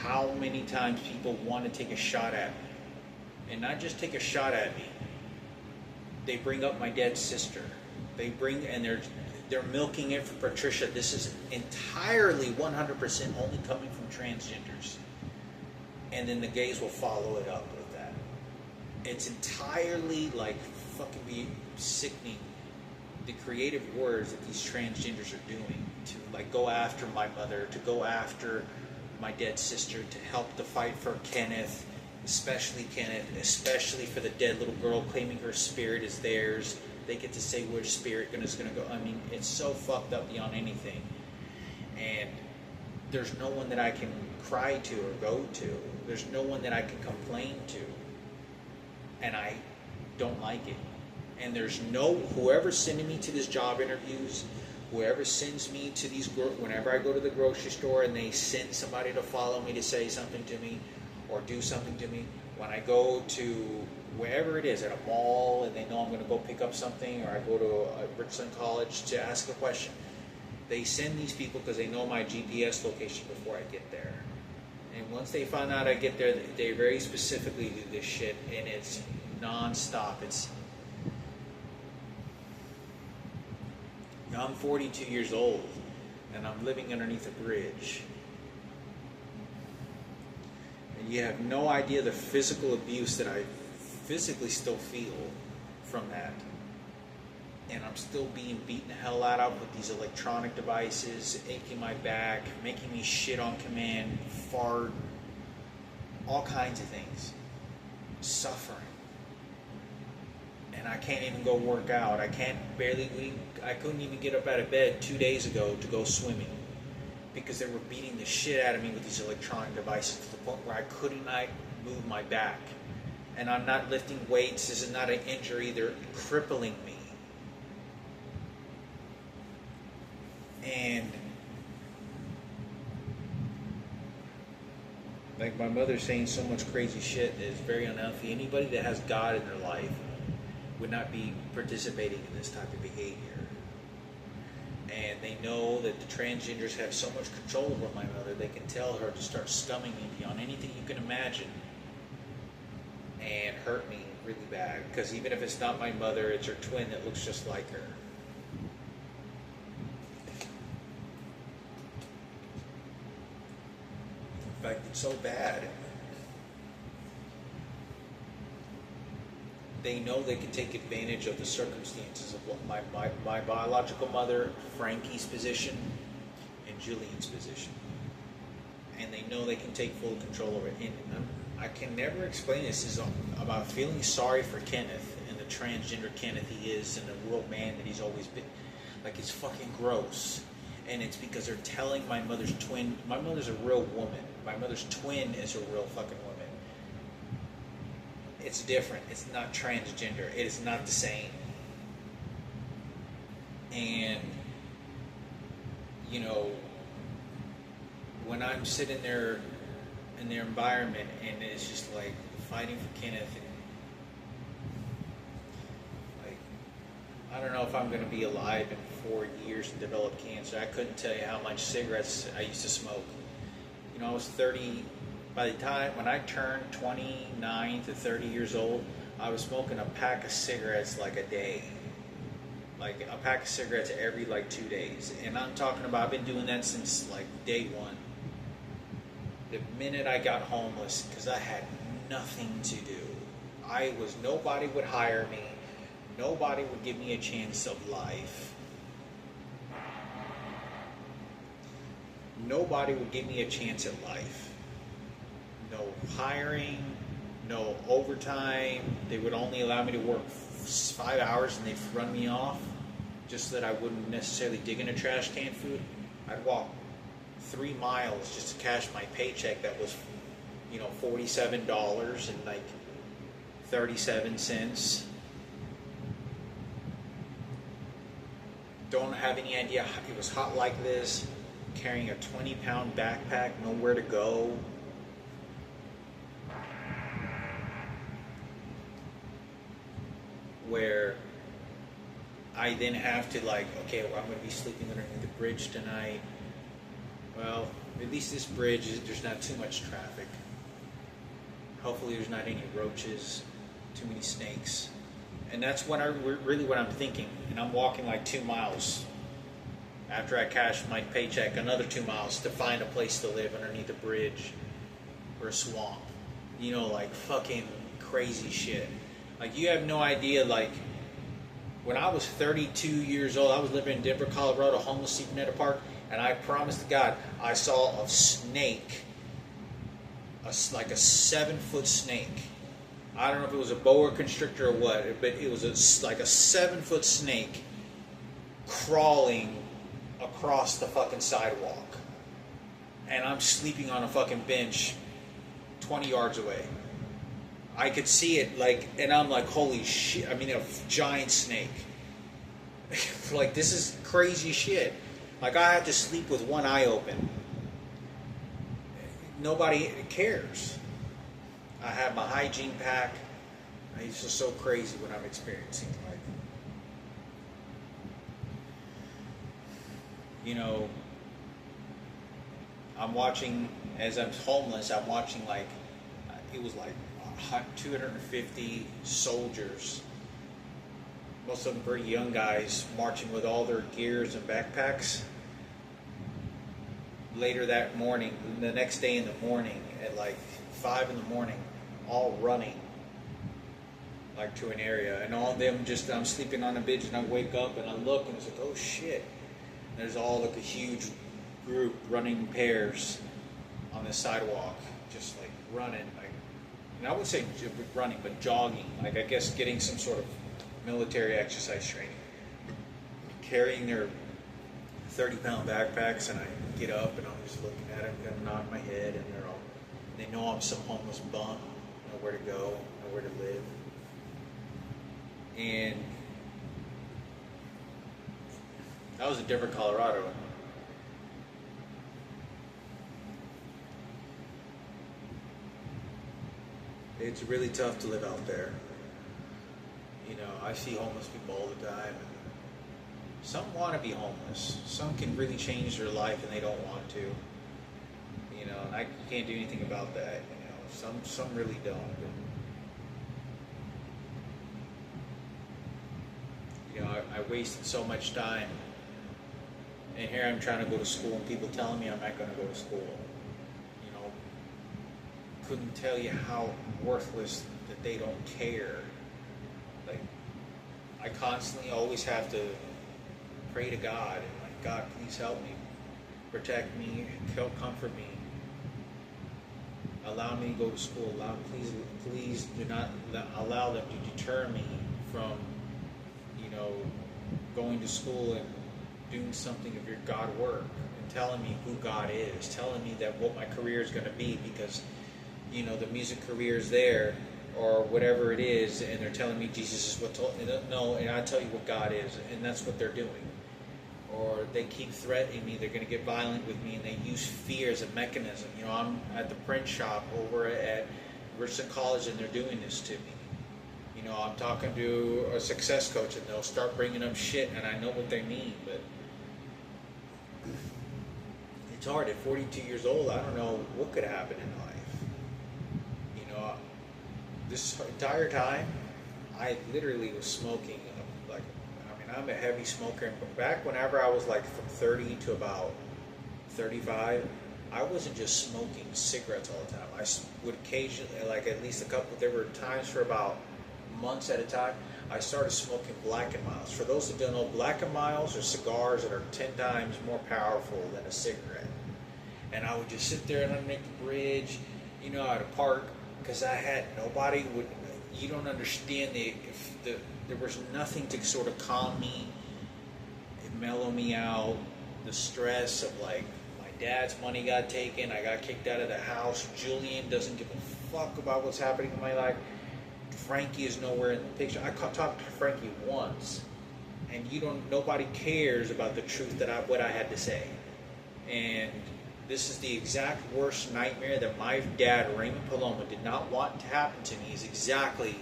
how many times people want to take a shot at me. And not just take a shot at me. They bring up my dead sister. They're milking it for Patricia. This is entirely 100% only coming from transgenders. And then the gays will follow it up with that. It's entirely like fucking be sickening, the creative words that these transgenders are doing to like go after my mother, to go after my dead sister, to help the fight for Kenneth, especially Kenneth, especially for the dead little girl claiming her spirit is theirs. They get to say where spirit is going to go. I mean, it's so fucked up beyond anything. And there's no one that I can cry to or go to. There's no one that I can complain to. And I don't like it. And there's whoever's sending me to these job interviews, whoever sends me to these, whenever I go to the grocery store and they send somebody to follow me to say something to me or do something to me, when I go to wherever it is, at a mall, and they know I'm going to go pick up something, or I go to a Richland College to ask a question, they send these people because they know my GPS location before I get there. And once they find out I get there, they very specifically do this shit, and it's non-stop. I'm 42 years old, and I'm living underneath a bridge. And you have no idea the physical abuse that I physically still feel from that. And I'm still being beaten the hell out of with these electronic devices, aching my back, making me shit on command, fart, all kinds of things. Suffering. And I can't even go work out. I couldn't even get up out of bed 2 days ago to go swimming because they were beating the shit out of me with these electronic devices to the point where I couldn't move my back. And I'm not lifting weights. This is not an injury. They're crippling me. And like my mother's saying so much crazy shit that is very unhealthy. Anybody that has God in their life would not be participating in this type of behavior. And they know that the transgenders have so much control over my mother, they can tell her to start scumming me beyond anything you can imagine and hurt me really bad. Because even if it's not my mother, it's her twin that looks just like her. In fact, it's so bad. They know they can take advantage of the circumstances of what my biological mother, Frankie's position, and Julian's position. And they know they can take full control over it. And I can never explain this. This is about feeling sorry for Kenneth and the transgender Kenneth he is and the real man that he's always been. Like, it's fucking gross. And it's because they're telling my mother's twin. My mother's a real woman. My mother's twin is a real fucking woman. It's different. It's not transgender. It is not the same. And, you know, when I'm sitting there in their environment and it's just like fighting for Kenneth, and like, I don't know if I'm going to be alive in 4 years and develop cancer. I couldn't tell you how much cigarettes I used to smoke. You know, I was 30. By the time when I turned 29 to 30 years old, I was smoking a pack of cigarettes like a day. Like a pack of cigarettes every like 2 days. And I'm talking about, I've been doing that since like day one. The minute I got homeless, because I had nothing to do. Nobody would hire me. Nobody would give me a chance of life. Nobody would give me a chance at life. No hiring, no overtime. They would only allow me to work 5 hours and they'd run me off just so that I wouldn't necessarily dig in a trash can food. I'd walk 3 miles just to cash my paycheck that was, you know, $47 and like 37 cents. Don't have any idea how it was hot like this. Carrying a 20-pound backpack, nowhere to go. Where I then have to like, okay, well, I'm going to be sleeping underneath the bridge tonight. Well, at least this bridge, there's not too much traffic. Hopefully there's not any roaches, too many snakes. And that's what really what I'm thinking. And I'm walking like 2 miles after I cash my paycheck, another 2 miles to find a place to live underneath a bridge or a swamp. You know, like fucking crazy shit. Like, you have no idea, like, when I was 32 years old, I was living in Denver, Colorado, homeless, sleeping at a park, and I promise to God, I saw a snake like a 7-foot snake. I don't know if it was a boa constrictor or what, but it was like a 7-foot snake crawling across the fucking sidewalk. And I'm sleeping on a fucking bench 20 yards away. I could see it, like, and I'm like, holy shit. I mean, a giant snake. Like, this is crazy shit. Like, I have to sleep with one eye open. Nobody cares. I have my hygiene pack. It's just so crazy what I'm experiencing. Like, you know, I'm watching, as I'm homeless, I'm watching, like, it was like 250 soldiers, most of them very young guys, marching with all their gears and backpacks. Later that morning, the next day in the morning, at like 5 in the morning, all running, like, to an area, and all of them just, I'm sleeping on a bench, and I wake up and I look and it's like, oh shit, and there's all like a huge group running pairs on the sidewalk, just like running, like, and I wouldn't say running, but jogging, like, I guess getting some sort of military exercise training, carrying their 30-pound backpacks, and I get up and I'm just looking at them, kind of nodding my head, and they know I'm some homeless bum, know where to go, know where to live. And that was a different Colorado. It's really tough to live out there. You know, I see homeless people all the time. Some want to be homeless. Some can really change their life and they don't want to. You know, and I can't do anything about that. You know, some really don't. But, you know, I wasted so much time. And here I'm trying to go to school and people telling me I'm not going to go to school. You know, couldn't tell you how worthless that they don't care. Like, I constantly always have to pray to God and like, God, please help me, protect me, comfort me, allow me to go to school. Please do not allow them to deter me from, you know, going to school and doing something of your God work and telling me who God is, telling me that what my career is going to be, because, you know, the music career is there, or whatever it is, and they're telling me Jesus is what told me. No, and I tell you what God is, and that's what they're doing. Or they keep threatening me, they're going to get violent with me, and they use fear as a mechanism. You know, I'm at the print shop over at Richardson College, and they're doing this to me. You know, I'm talking to a success coach, and they'll start bringing up shit, and I know what they mean, but it's hard. At 42 years old, I don't know what could happen in life. You know, this entire time, I literally was smoking. Like, I mean, I'm a heavy smoker. But back whenever I was like from 30 to about 35, I wasn't just smoking cigarettes all the time. I would occasionally, like at least a couple, there were times for about months at a time, I started smoking Black and Miles. For those that don't know, Black and Miles are cigars that are 10 times more powerful than a cigarette. And I would just sit there and underneath the bridge, you know, at a park, because I had nobody would. You don't understand there was nothing to sort of calm me, mellow me out. The stress of like my dad's money got taken, I got kicked out of the house. Julian doesn't give a fuck about what's happening in my life. Frankie is nowhere in the picture. I talked to Frankie once, and nobody cares about the truth that what I had to say. And this is the exact worst nightmare that my dad, Raymond Paloma, did not want to happen to me. Is exactly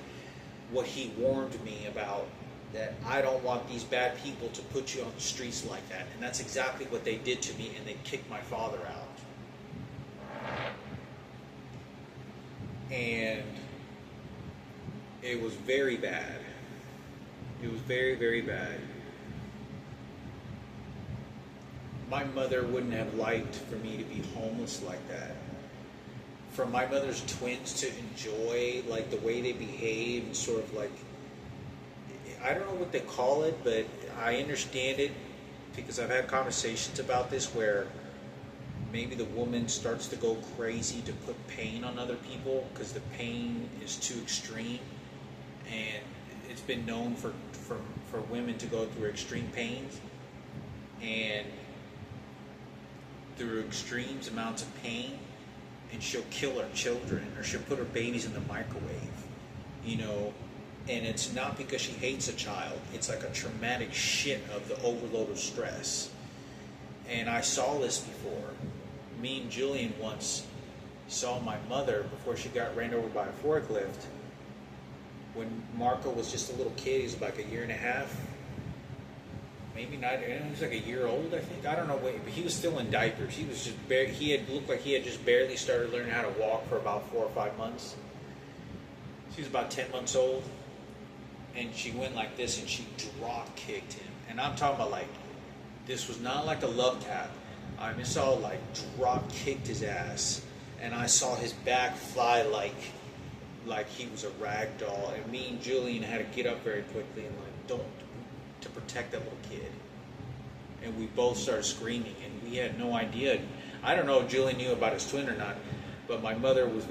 what he warned me about, that I don't want these bad people to put you on the streets like that. And that's exactly what they did to me, and they kicked my father out. And it was very bad. It was very, very bad. My mother wouldn't have liked for me to be homeless like that. For my mother's twins to enjoy like the way they behave, and sort of like, I don't know what they call it, but I understand it because I've had conversations about this where maybe the woman starts to go crazy to put pain on other people because the pain is too extreme, and it's been known for women to go through extreme pains and through extremes amounts of pain, and she'll kill her children or she'll put her babies in the microwave, you know. And it's not because she hates a child, it's like a traumatic shit of the overload of stress. And I saw this before. Me and Julian once saw my mother before she got ran over by a forklift. When Marco was just a little kid, he was like a year and a half, maybe not. He was like a year old, I think. I don't know, but he was still in diapers. He was just he had looked like he had just barely started learning how to walk for about 4 or 5 months. She was about 10 months old, and she went like this, and she drop kicked him. And I'm talking about like, this was not like a love tap. I just saw like drop kicked his ass, and I saw his back fly like he was a rag doll. And me and Julian had to get up very quickly and like to protect that little kid. And we both started screaming, and we had no idea. I don't know if Julian knew about his twin or not, but my mother was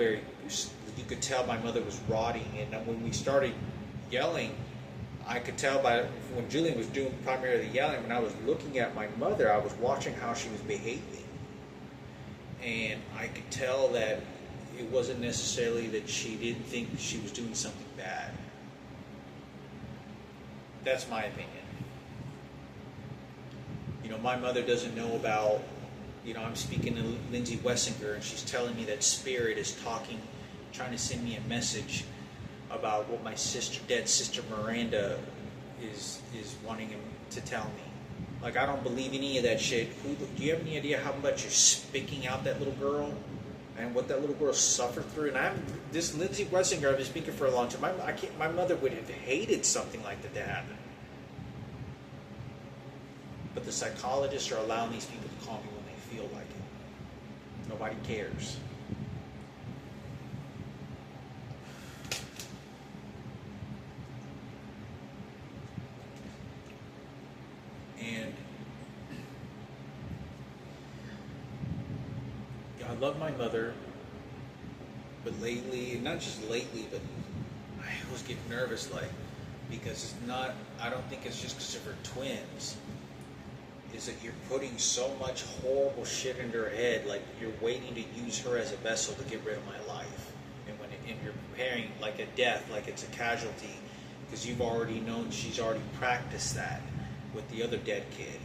you could tell my mother was rotting. And when we started yelling, I could tell by when Julian was doing primarily yelling, when I was looking at my mother, I was watching how she was behaving. And I could tell that it wasn't necessarily that she didn't think she was doing something bad. That's my opinion. You know, my mother doesn't know about, you know, I'm speaking to Lindsay Wessinger, and she's telling me that Spirit is talking, trying to send me a message about what my dead sister Miranda is wanting him to tell me. Like, I don't believe any of that shit. Do you have any idea how much you're speaking out that little girl and what that little girl suffered through? And this Lindsay Wessinger, I've been speaking for a long time. My mother would have hated something like that to happen. But the psychologists are allowing these people to call me when they feel like it. Nobody cares. And I love my mother, but lately, not just lately, but I always get nervous, like, because it's not, I don't think it's just because of her twins, is that you're putting so much horrible shit into her head, like you're waiting to use her as a vessel to get rid of my life. And you're preparing like a death, like it's a casualty, because you've already known, she's already practiced that with the other dead kid.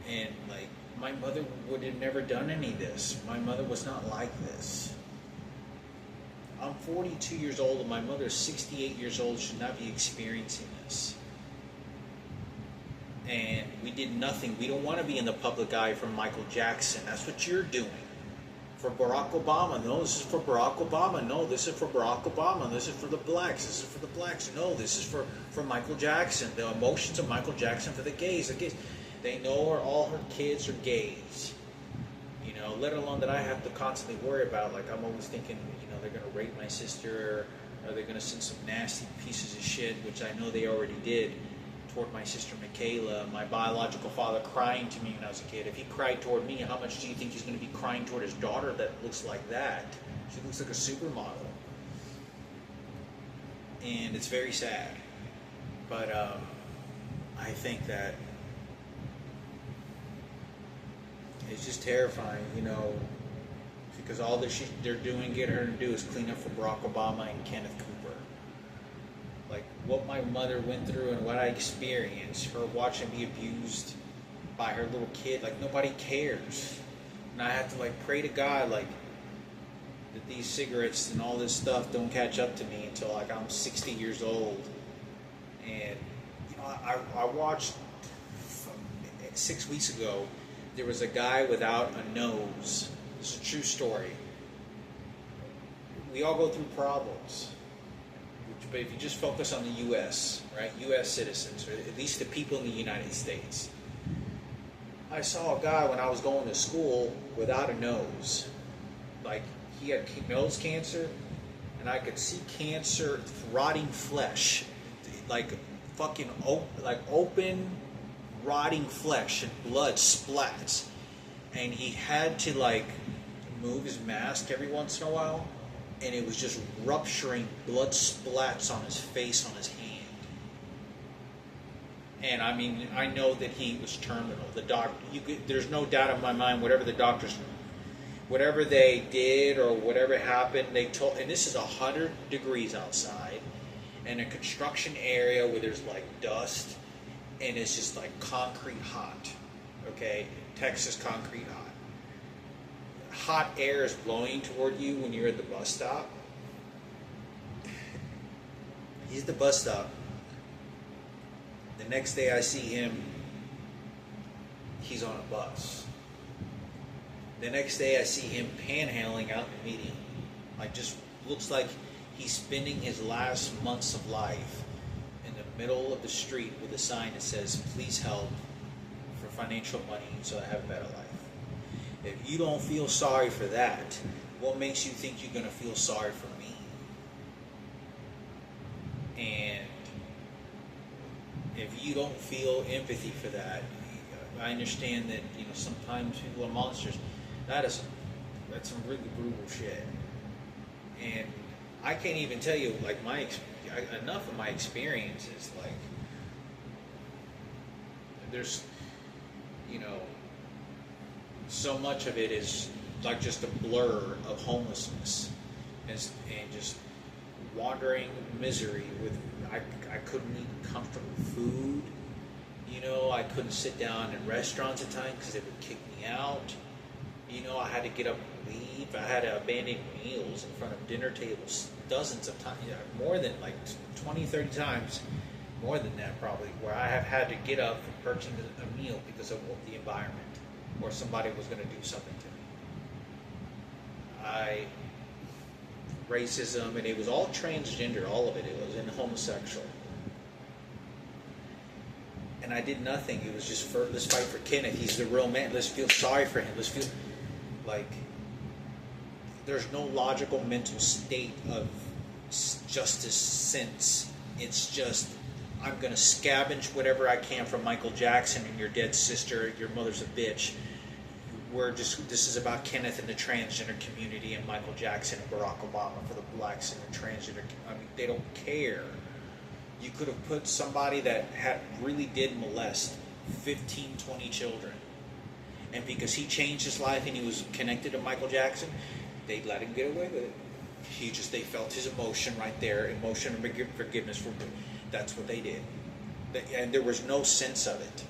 And like, my mother would have never done any of this. My mother was not like this. I'm 42 years old and my mother is 68 years old, should not be experiencing this. And we did nothing. We don't want to be in the public eye for Michael Jackson. That's what you're doing. For Barack Obama. No, this is for Barack Obama. No, this is for Barack Obama. This is for the blacks. This is for the blacks. No, this is for Michael Jackson. The emotions of Michael Jackson for the gays. The gays. They know all her kids are gays. You know, let alone that I have to constantly worry about. Like, I'm always thinking, you know, they're going to rape my sister, or they're going to send some nasty pieces of shit, which I know they already did, toward my sister Michaela, my biological father crying to me when I was a kid. If he cried toward me, how much do you think he's going to be crying toward his daughter that looks like that? She looks like a supermodel. And it's very sad. But I think that it's just terrifying, you know, because all that they're doing, getting her to do is clean up for Barack Obama and Kenneth Cooper. Like, what my mother went through and what I experienced, her watching me abused by her little kid, like, nobody cares. And I have to, like, pray to God, like, that these cigarettes and all this stuff don't catch up to me until, like, I'm 60 years old. And, you know, I watched 6 weeks ago, there was a guy without a nose. It's a true story. We all go through problems. But if you just focus on the U.S., right, U.S. citizens, or at least the people in the United States. I saw a guy when I was going to school without a nose. Like, he had nose cancer, and I could see cancer, rotting flesh, like open, rotting flesh and blood splats. and he had to like move his mask every once in a while, and it was just rupturing blood splats on his face, on his hand. And I mean, I know that he was terminal. There's no doubt in my mind, whatever they did or whatever happened, they told, and this is 100 degrees outside, in a construction area where there's like dust, and it's just like concrete hot, okay? Texas concrete hot. Hot air is blowing toward you when you're at the bus stop. He's at the bus stop. The next day I see him, he's on a bus. The next day I see him panhandling out in the median. Like, just looks like he's spending his last months of life in the middle of the street with a sign that says, please help for financial money so I have a better life. If you don't feel sorry for that, what makes you think you're going to feel sorry for me? And if you don't feel empathy for that, I understand that, you know, sometimes people are monsters. That's some really brutal shit. And I can't even tell you, like, enough of my experiences, like, there's, you know, so much of it is like just a blur of homelessness and just wandering misery with, I couldn't eat comfortable food, you know, I couldn't sit down in restaurants at times because they would kick me out, you know, I had to get up and leave, I had to abandon meals in front of dinner tables dozens of times, more than like 20, 30 times, more than that probably, where I have had to get up and purchase a meal because of the environment, or somebody was going to do something to me. Racism, and it was all transgender, all of it. It was in homosexual. And I did nothing. It was just, let's fight for Kenneth. He's the real man. Let's feel sorry for him. Let's feel like there's no logical mental state of justice sense. It's just, I'm going to scavenge whatever I can from Michael Jackson and your dead sister, your mother's a bitch. This is about Kenneth and the transgender community and Michael Jackson and Barack Obama for the blacks and the transgender. I mean, they don't care. You could have put somebody that really did molest 15, 20 children. And because he changed his life and he was connected to Michael Jackson, they let him get away with it. They felt his emotion right there, emotion and forgiveness for him. That's what they did. And there was no sense of it.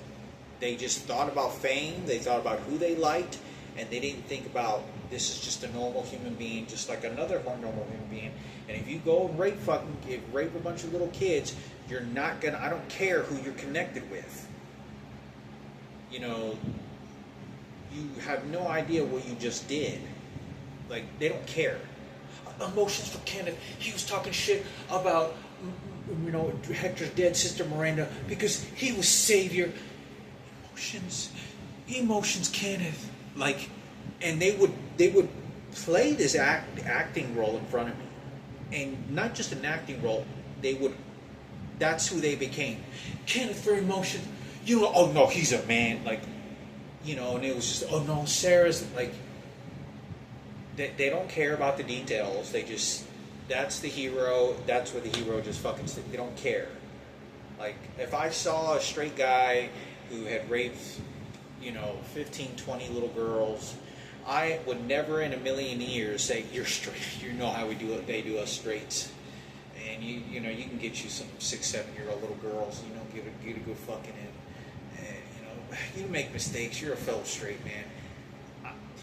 They just thought about fame, they thought about who they liked, and they didn't think about, this is just a normal human being, just like another normal human being. And if you go and rape a bunch of little kids, you're not gonna, I don't care who you're connected with. You know, you have no idea what you just did. Like, they don't care. Emotions for Kenneth. He was talking shit about, you know, Hector's dead sister Miranda because he was savior. Emotions, Kenneth. Like, and they would play this acting role in front of me, and not just an acting role. That's who they became. Kenneth for emotion. You know, oh no, he's a man. Like, you know, and it was just, oh no, Sarah's like. They don't care about the details. They just, that's the hero. That's what the hero just fucking. They don't care. Like, if I saw a straight guy who had raped, you know, 15, 20 little girls, I would never in a million years say, you're straight. You know how we do it. They do us straights. And you know, you can get you some 6, 7-year-old little girls, you know, get a good fucking in. And, you know, you make mistakes. You're a fellow straight man.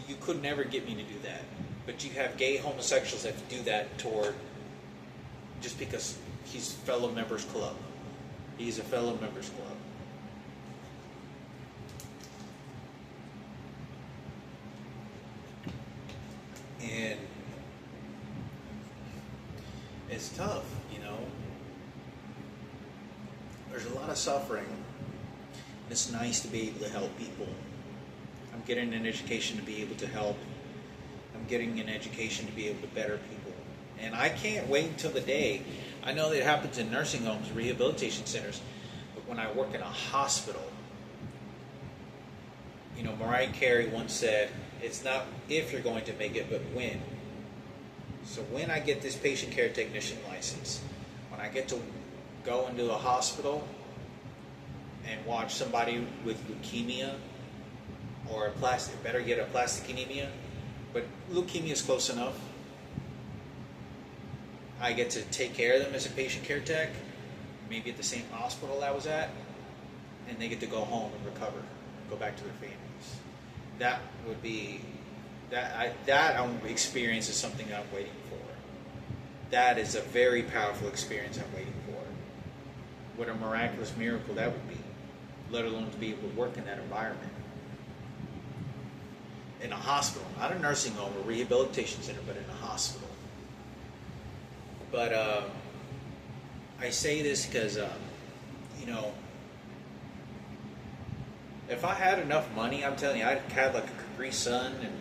You could never get me to do that. But you have gay homosexuals that do that toward, just because he's fellow members club. He's a fellow members club. And it's tough, you know. There's a lot of suffering. It's nice to be able to help people. I'm getting an education to be able to help. I'm getting an education to be able to better people. And I can't wait until the day. I know that it happens in nursing homes, rehabilitation centers, but when I work in a hospital, Mariah Carey once said, "It's not if you're going to make it, but when." So when I get this patient care technician license, when I get to go into a hospital and watch somebody with leukemia or better get a plastic anemia, but leukemia is close enough. I get to take care of them as a patient care tech, maybe at the same hospital I was at, and they get to go home and recover, go back to their families. That would be that experience is something I'm waiting for. That is a very powerful experience I'm waiting for. What a miraculous miracle that would be, let alone to be able to work in that environment. In a hospital, not a nursing home or rehabilitation center, but in a hospital. But I say this because, if I had enough money, I'm telling you, I'd have like a Capri Sun and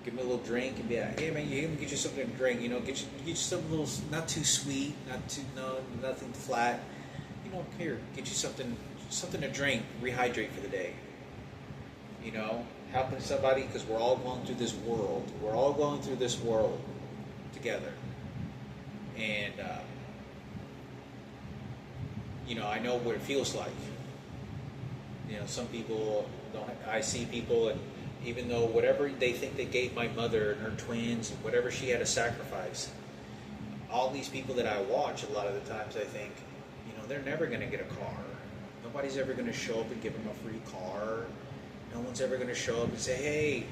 give me a little drink and be like, hey man, you can get you something to drink, get you something a little, not too sweet, nothing flat. Here, get you something to drink, rehydrate for the day. Helping somebody, because we're all going through this world. We're all going through this world together. And, I know what it feels like. Some people don't. I see people, and even though whatever they think they gave my mother and her twins, and whatever she had to sacrifice, all these people that I watch, a lot of the times I think, they're never going to get a car. Nobody's ever going to show up and give them a free car. No one's ever going to show up and say, hey,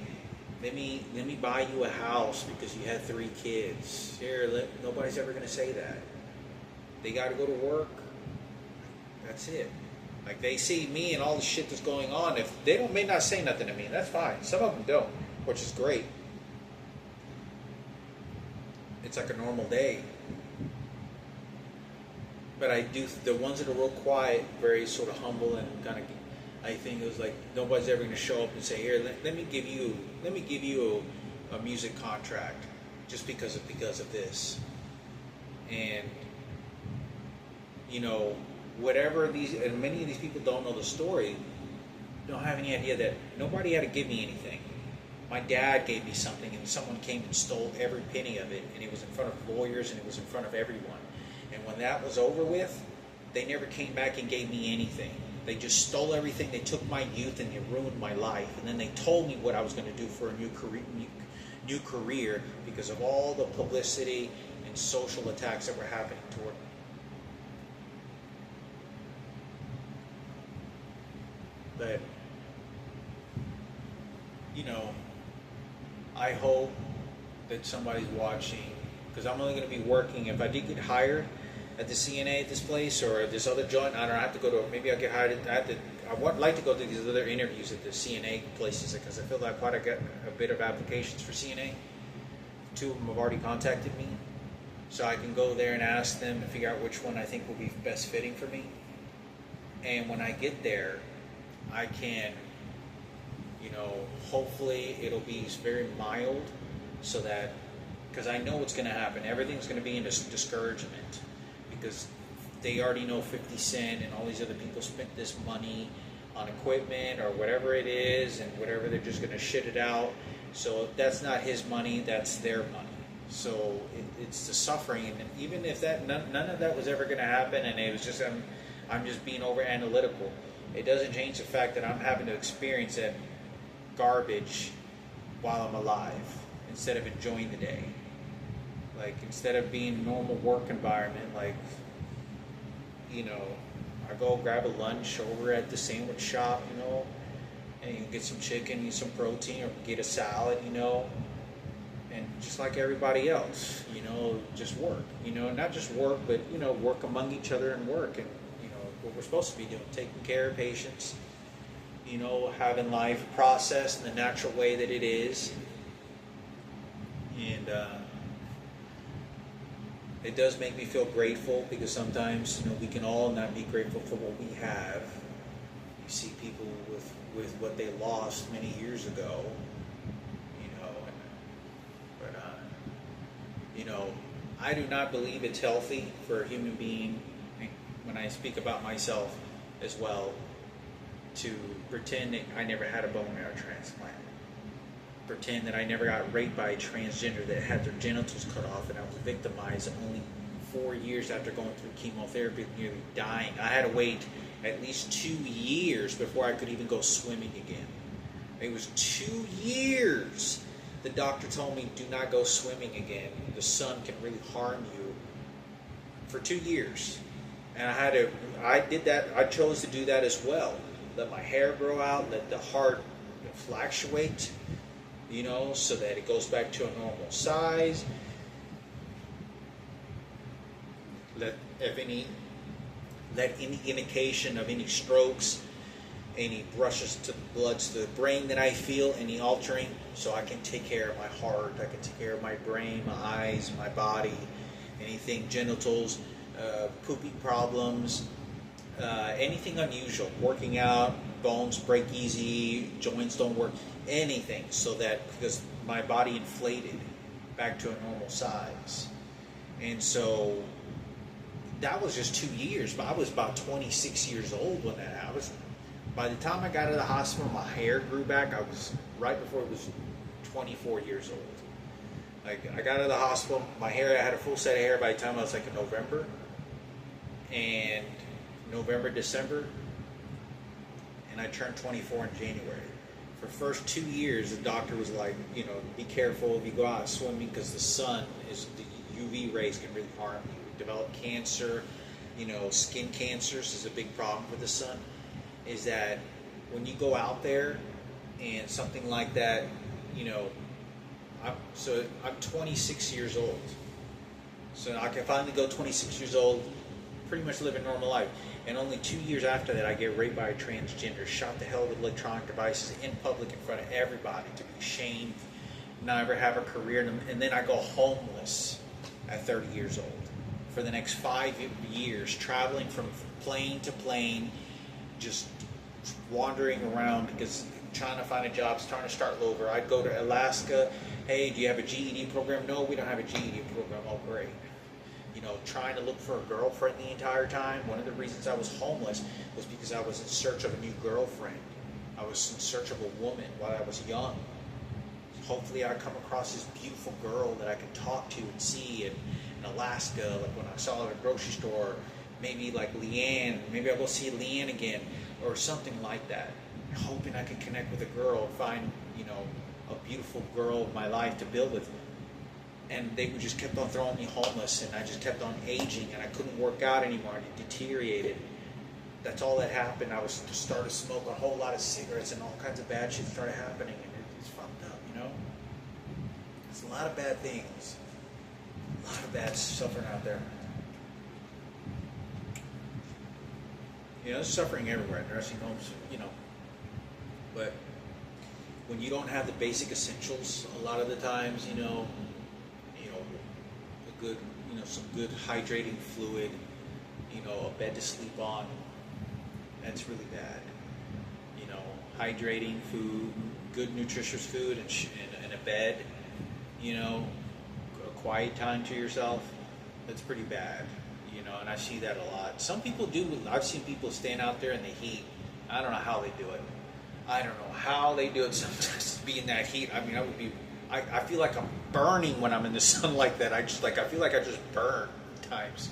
let me buy you a house because you had 3 kids. Nobody's ever going to say that. They got to go to work. That's it. Like, they see me and all the shit that's going on. If they may not say nothing to me, that's fine. Some of them don't, which is great. It's like a normal day. But I do, the ones that are real quiet, very sort of humble and kind of, I think it was like, nobody's ever going to show up and say, here, let me give you a music contract just because of this. And, whatever these, and many of these people don't know the story, don't have any idea that nobody had to give me anything. My dad gave me something, and someone came and stole every penny of it, and it was in front of lawyers, and it was in front of everyone. And when that was over with, they never came back and gave me anything. They just stole everything. They took my youth and they ruined my life. And then they told me what I was going to do for a new career because of all the publicity and social attacks that were happening toward me. But, I hope that somebody's watching, because I'm only going to be working, if I did get hired at the CNA at this place or this other joint, I don't have to go to, maybe I'll get hired, I would like to go to these other interviews at the CNA places, because I feel like quite a bit of applications for CNA. 2 of them have already contacted me, so I can go there and ask them and figure out which one I think will be best fitting for me. And when I get there, I can, hopefully it'll be very mild, so that, because I know what's going to happen. Everything's going to be in this discouragement, because they already know 50 Cent and all these other people spent this money on equipment or whatever it is, and whatever, they're just going to shit it out. So that's not his money, that's their money. So it's the suffering, and even if that none of that was ever going to happen, and it was just I'm just being over analytical, it doesn't change the fact that I'm having to experience that garbage while I'm alive instead of enjoying the day. Like, instead of being a normal work environment, like, I go grab a lunch over at the sandwich shop, and you get some chicken, eat some protein, or get a salad, and just like everybody else, just work, not just work, but, work among each other and work, and, what we're supposed to be doing, taking care of patients, having life processed in the natural way that it is. And it does make me feel grateful, because sometimes, we can all not be grateful for what we have. You see people with what they lost many years ago, but I do not believe it's healthy for a human being, when I speak about myself as well, to Pretend that I never had a bone marrow transplant. Pretend that I never got raped by a transgender that had their genitals cut off and I was victimized and only 4 years after going through chemotherapy, nearly dying. I had to wait at least 2 years before I could even go swimming again. It was 2 years. The doctor told me, do not go swimming again. The sun can really harm you. For 2 years. And I did that, I chose to do that as well. Let my hair grow out, let the heart fluctuate, you know, so that it goes back to a normal size. Let any indication of any strokes, any rushes to the blood to the brain that I feel, any altering, so I can take care of my heart, I can take care of my brain, my eyes, my body, anything, genitals, pooping problems, anything unusual, working out, bones break easy, joints don't work, anything, so that, because my body inflated back to a normal size. And so that was just 2 years, but I was about 26 years old when that happened. By the time I got out of the hospital, my hair grew back. I was right before it was 24 years old. Like, I got out of the hospital, my hair, I had a full set of hair by the time I was like in November, December, and I turned 24 in January. For the first 2 years, the doctor was like, you know, be careful if you go out swimming because the sun the UV rays can really harm you. Develop cancer, you know, skin cancers is a big problem with the sun. Is that when you go out there and something like that, you know, I'm 26 years old. So I can finally go 26 years old, pretty much live a normal life. And only 2 years after that, I get raped by a transgender, shot the hell with electronic devices in public in front of everybody to be shamed, never have a career. And then I go homeless at 30 years old for the next 5 years, traveling from plane to plane, just wandering around because trying to find a job, trying to start over. I'd go to Alaska. Hey, do you have a GED program? No, we don't have a GED program. Oh, great. You know, trying to look for a girlfriend the entire time. One of the reasons I was homeless was because I was in search of a new girlfriend. I was in search of a woman while I was young. Hopefully I come across this beautiful girl that I can talk to and see in Alaska, like when I saw her at a grocery store. Maybe like Leanne, maybe I'll go see Leanne again, or something like that. Hoping I could connect with a girl, find, you know, a beautiful girl of my life to build with. And they just kept on throwing me homeless, and I just kept on aging, and I couldn't work out anymore, and it deteriorated. That's all that happened. I was started to smoke a whole lot of cigarettes, and all kinds of bad shit started happening, and it's fucked up, you know? There's a lot of bad things. A lot of bad suffering out there. You know, there's suffering everywhere, nursing homes, you know. But when you don't have the basic essentials, a lot of the times, you know, a good, you know, some good hydrating fluid, you know, a bed to sleep on, that's really bad. You know, hydrating food, good nutritious food, and a bed, you know, a quiet time to yourself, that's pretty bad. You know, and I see that a lot. Some people do. I've seen people stand out there in the heat. I don't know how they do it. I don't know how they do it sometimes to be in that heat. I mean, I feel like I'm burning when I'm in the sun like that. I feel like I just burn times.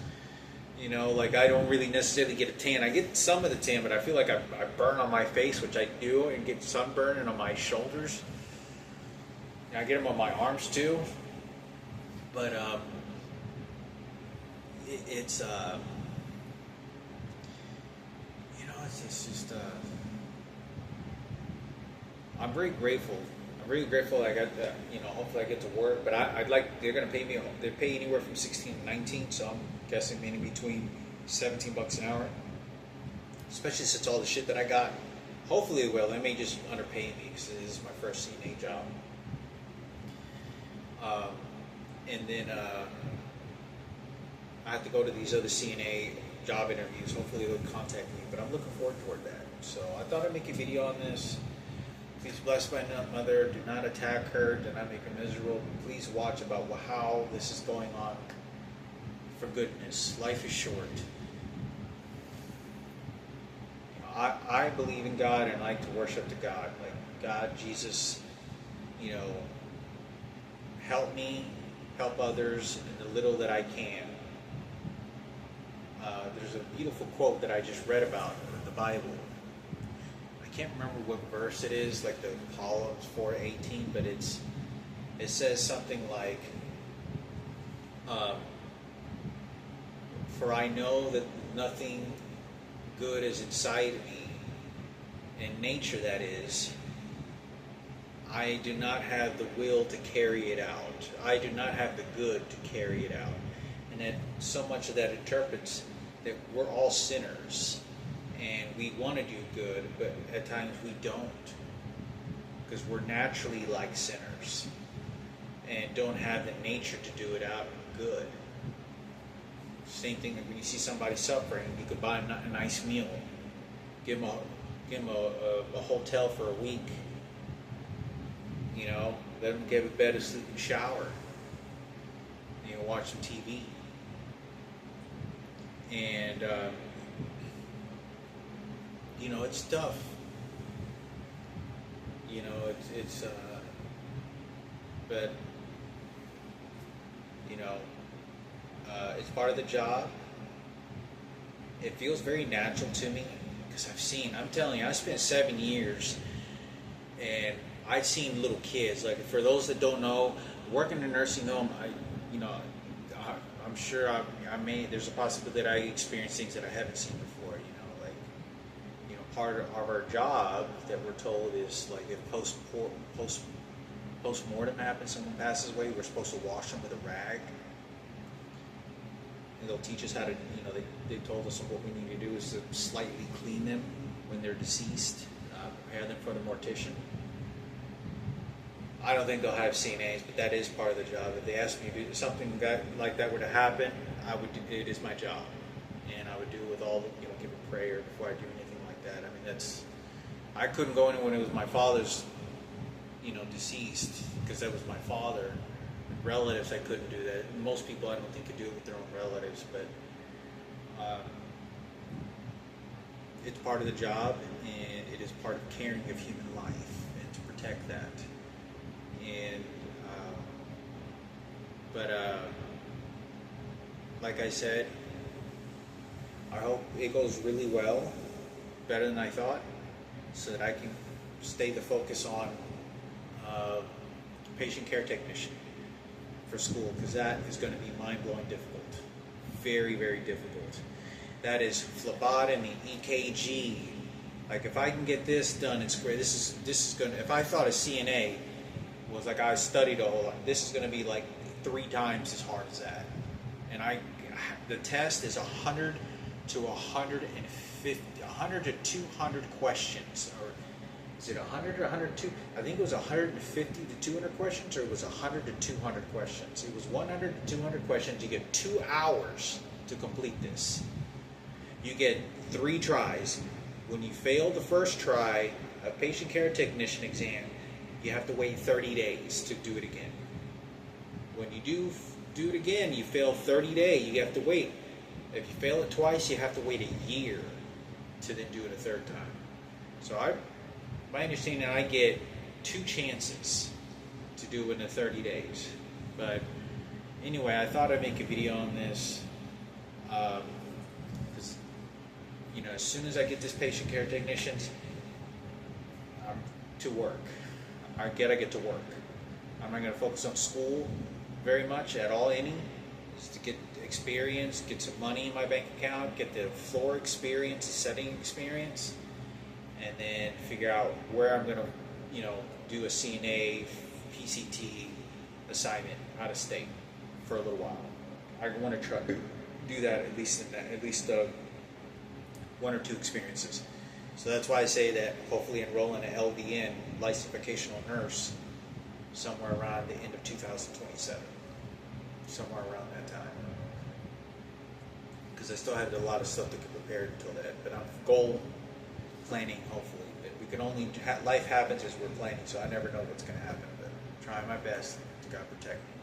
You know, like I don't really necessarily get a tan. I get some of the tan, but I feel like I burn on my face, which I do, and get sunburn and on my shoulders. And I get them on my arms too. But, it's you know, it's just I'm very grateful. I'm really grateful I got you know, hopefully I get to work, but they're going to pay me, they pay anywhere from 16 to 19, so I'm guessing maybe between $17 an hour, especially since all the shit that I got. Hopefully they will. They may just underpay me because this is my first CNA job. And then I have to go to these other CNA job interviews. Hopefully they'll contact me, but I'm looking forward toward that. So I thought I'd make a video on this. Please bless my mother. Do not attack her. Do not make her miserable. Please watch about how this is going on. For goodness, life is short. I believe in God and like to worship to God. Like, God, Jesus, you know, help me, help others in the little that I can. There's a beautiful quote that I just read about in the Bible. I can't remember what verse it is, like the Proverbs 4:18, but it says something like, "For I know that nothing good is inside me, in nature that is. I do not have the will to carry it out. I do not have the good to carry it out." And that so much of that interprets that we're all sinners and we want to do good, but at times we don't, because we're naturally like sinners and don't have the nature to do it out good. Same thing when you see somebody suffering, you could buy a nice meal, give them a hotel for a week, you know, let them get a bed, a sleep, and shower, you know, watch some TV. And, you know, it's tough. You know, but, you know, it's part of the job. It feels very natural to me because I'm telling you, I spent 7 years and I've seen little kids. Like, for those that don't know, working in a nursing home, I'm sure there's a possibility that I experience things that I haven't seen before, you know, like, you know, part of our job that we're told is, like, if post-mortem happens, someone passes away, we're supposed to wash them with a rag. And they'll teach us how to, you know, they told us what we need to do is to slightly clean them when they're deceased, prepare them for the mortician. I don't think they'll have CNAs, but that is part of the job. If they asked me to do something like that were to happen, it is my job. And I would do it with all, you know, give a prayer before I do anything like that. I mean, I couldn't go in when it was my father's, you know, deceased, because that was my father. Relatives, I couldn't do that. Most people, I don't think, could do it with their own relatives, but it's part of the job, and it is part of caring of human life and to protect that. And like I said, I hope it goes really well, better than I thought, so that I can stay the focus on patient care technician for school, because that is going to be mind-blowing difficult. Very, very difficult. That is phlebotomy, EKG. Like, if I can get this done, it's great. This is going to, if I thought a CNA was like I studied a whole lot, this is going to be like 3 times as hard as that. And the test is 100 to 150, 100 to 200 questions, or is it 100 or 102? I think it was 150 to 200 questions, or it was 100 to 200 questions. It was 100 to 200 questions. You get 2 hours to complete this. You get 3 tries. When you fail the first try, a patient care technician exam, you have to wait 30 days to do it again. When you do it again, you fail 30 days, you have to wait. If you fail it twice, you have to wait a year to then do it a 3rd time. So my understanding, I get 2 chances to do it in the 30 days. But anyway, I thought I'd make a video on this. Because, you know, as soon as I get this patient care technicians, I'm to work. I get to work. I'm not going to focus on school very much at all, just to get experience, get some money in my bank account, get the floor experience, the setting experience, and then figure out where I'm going to, you know, do a CNA, PCT assignment out of state for a little while. I want to try to do that at least 1 or 2 experiences. So that's why I say that hopefully enroll in an LVN, licensed vocational nurse, somewhere around the end of 2027, somewhere around that time. Because I still have a lot of stuff to get prepared until that. But I'm goal planning, hopefully. But we can only, life happens as we're planning, so I never know what's going to happen. But I'm trying my best to God protect me.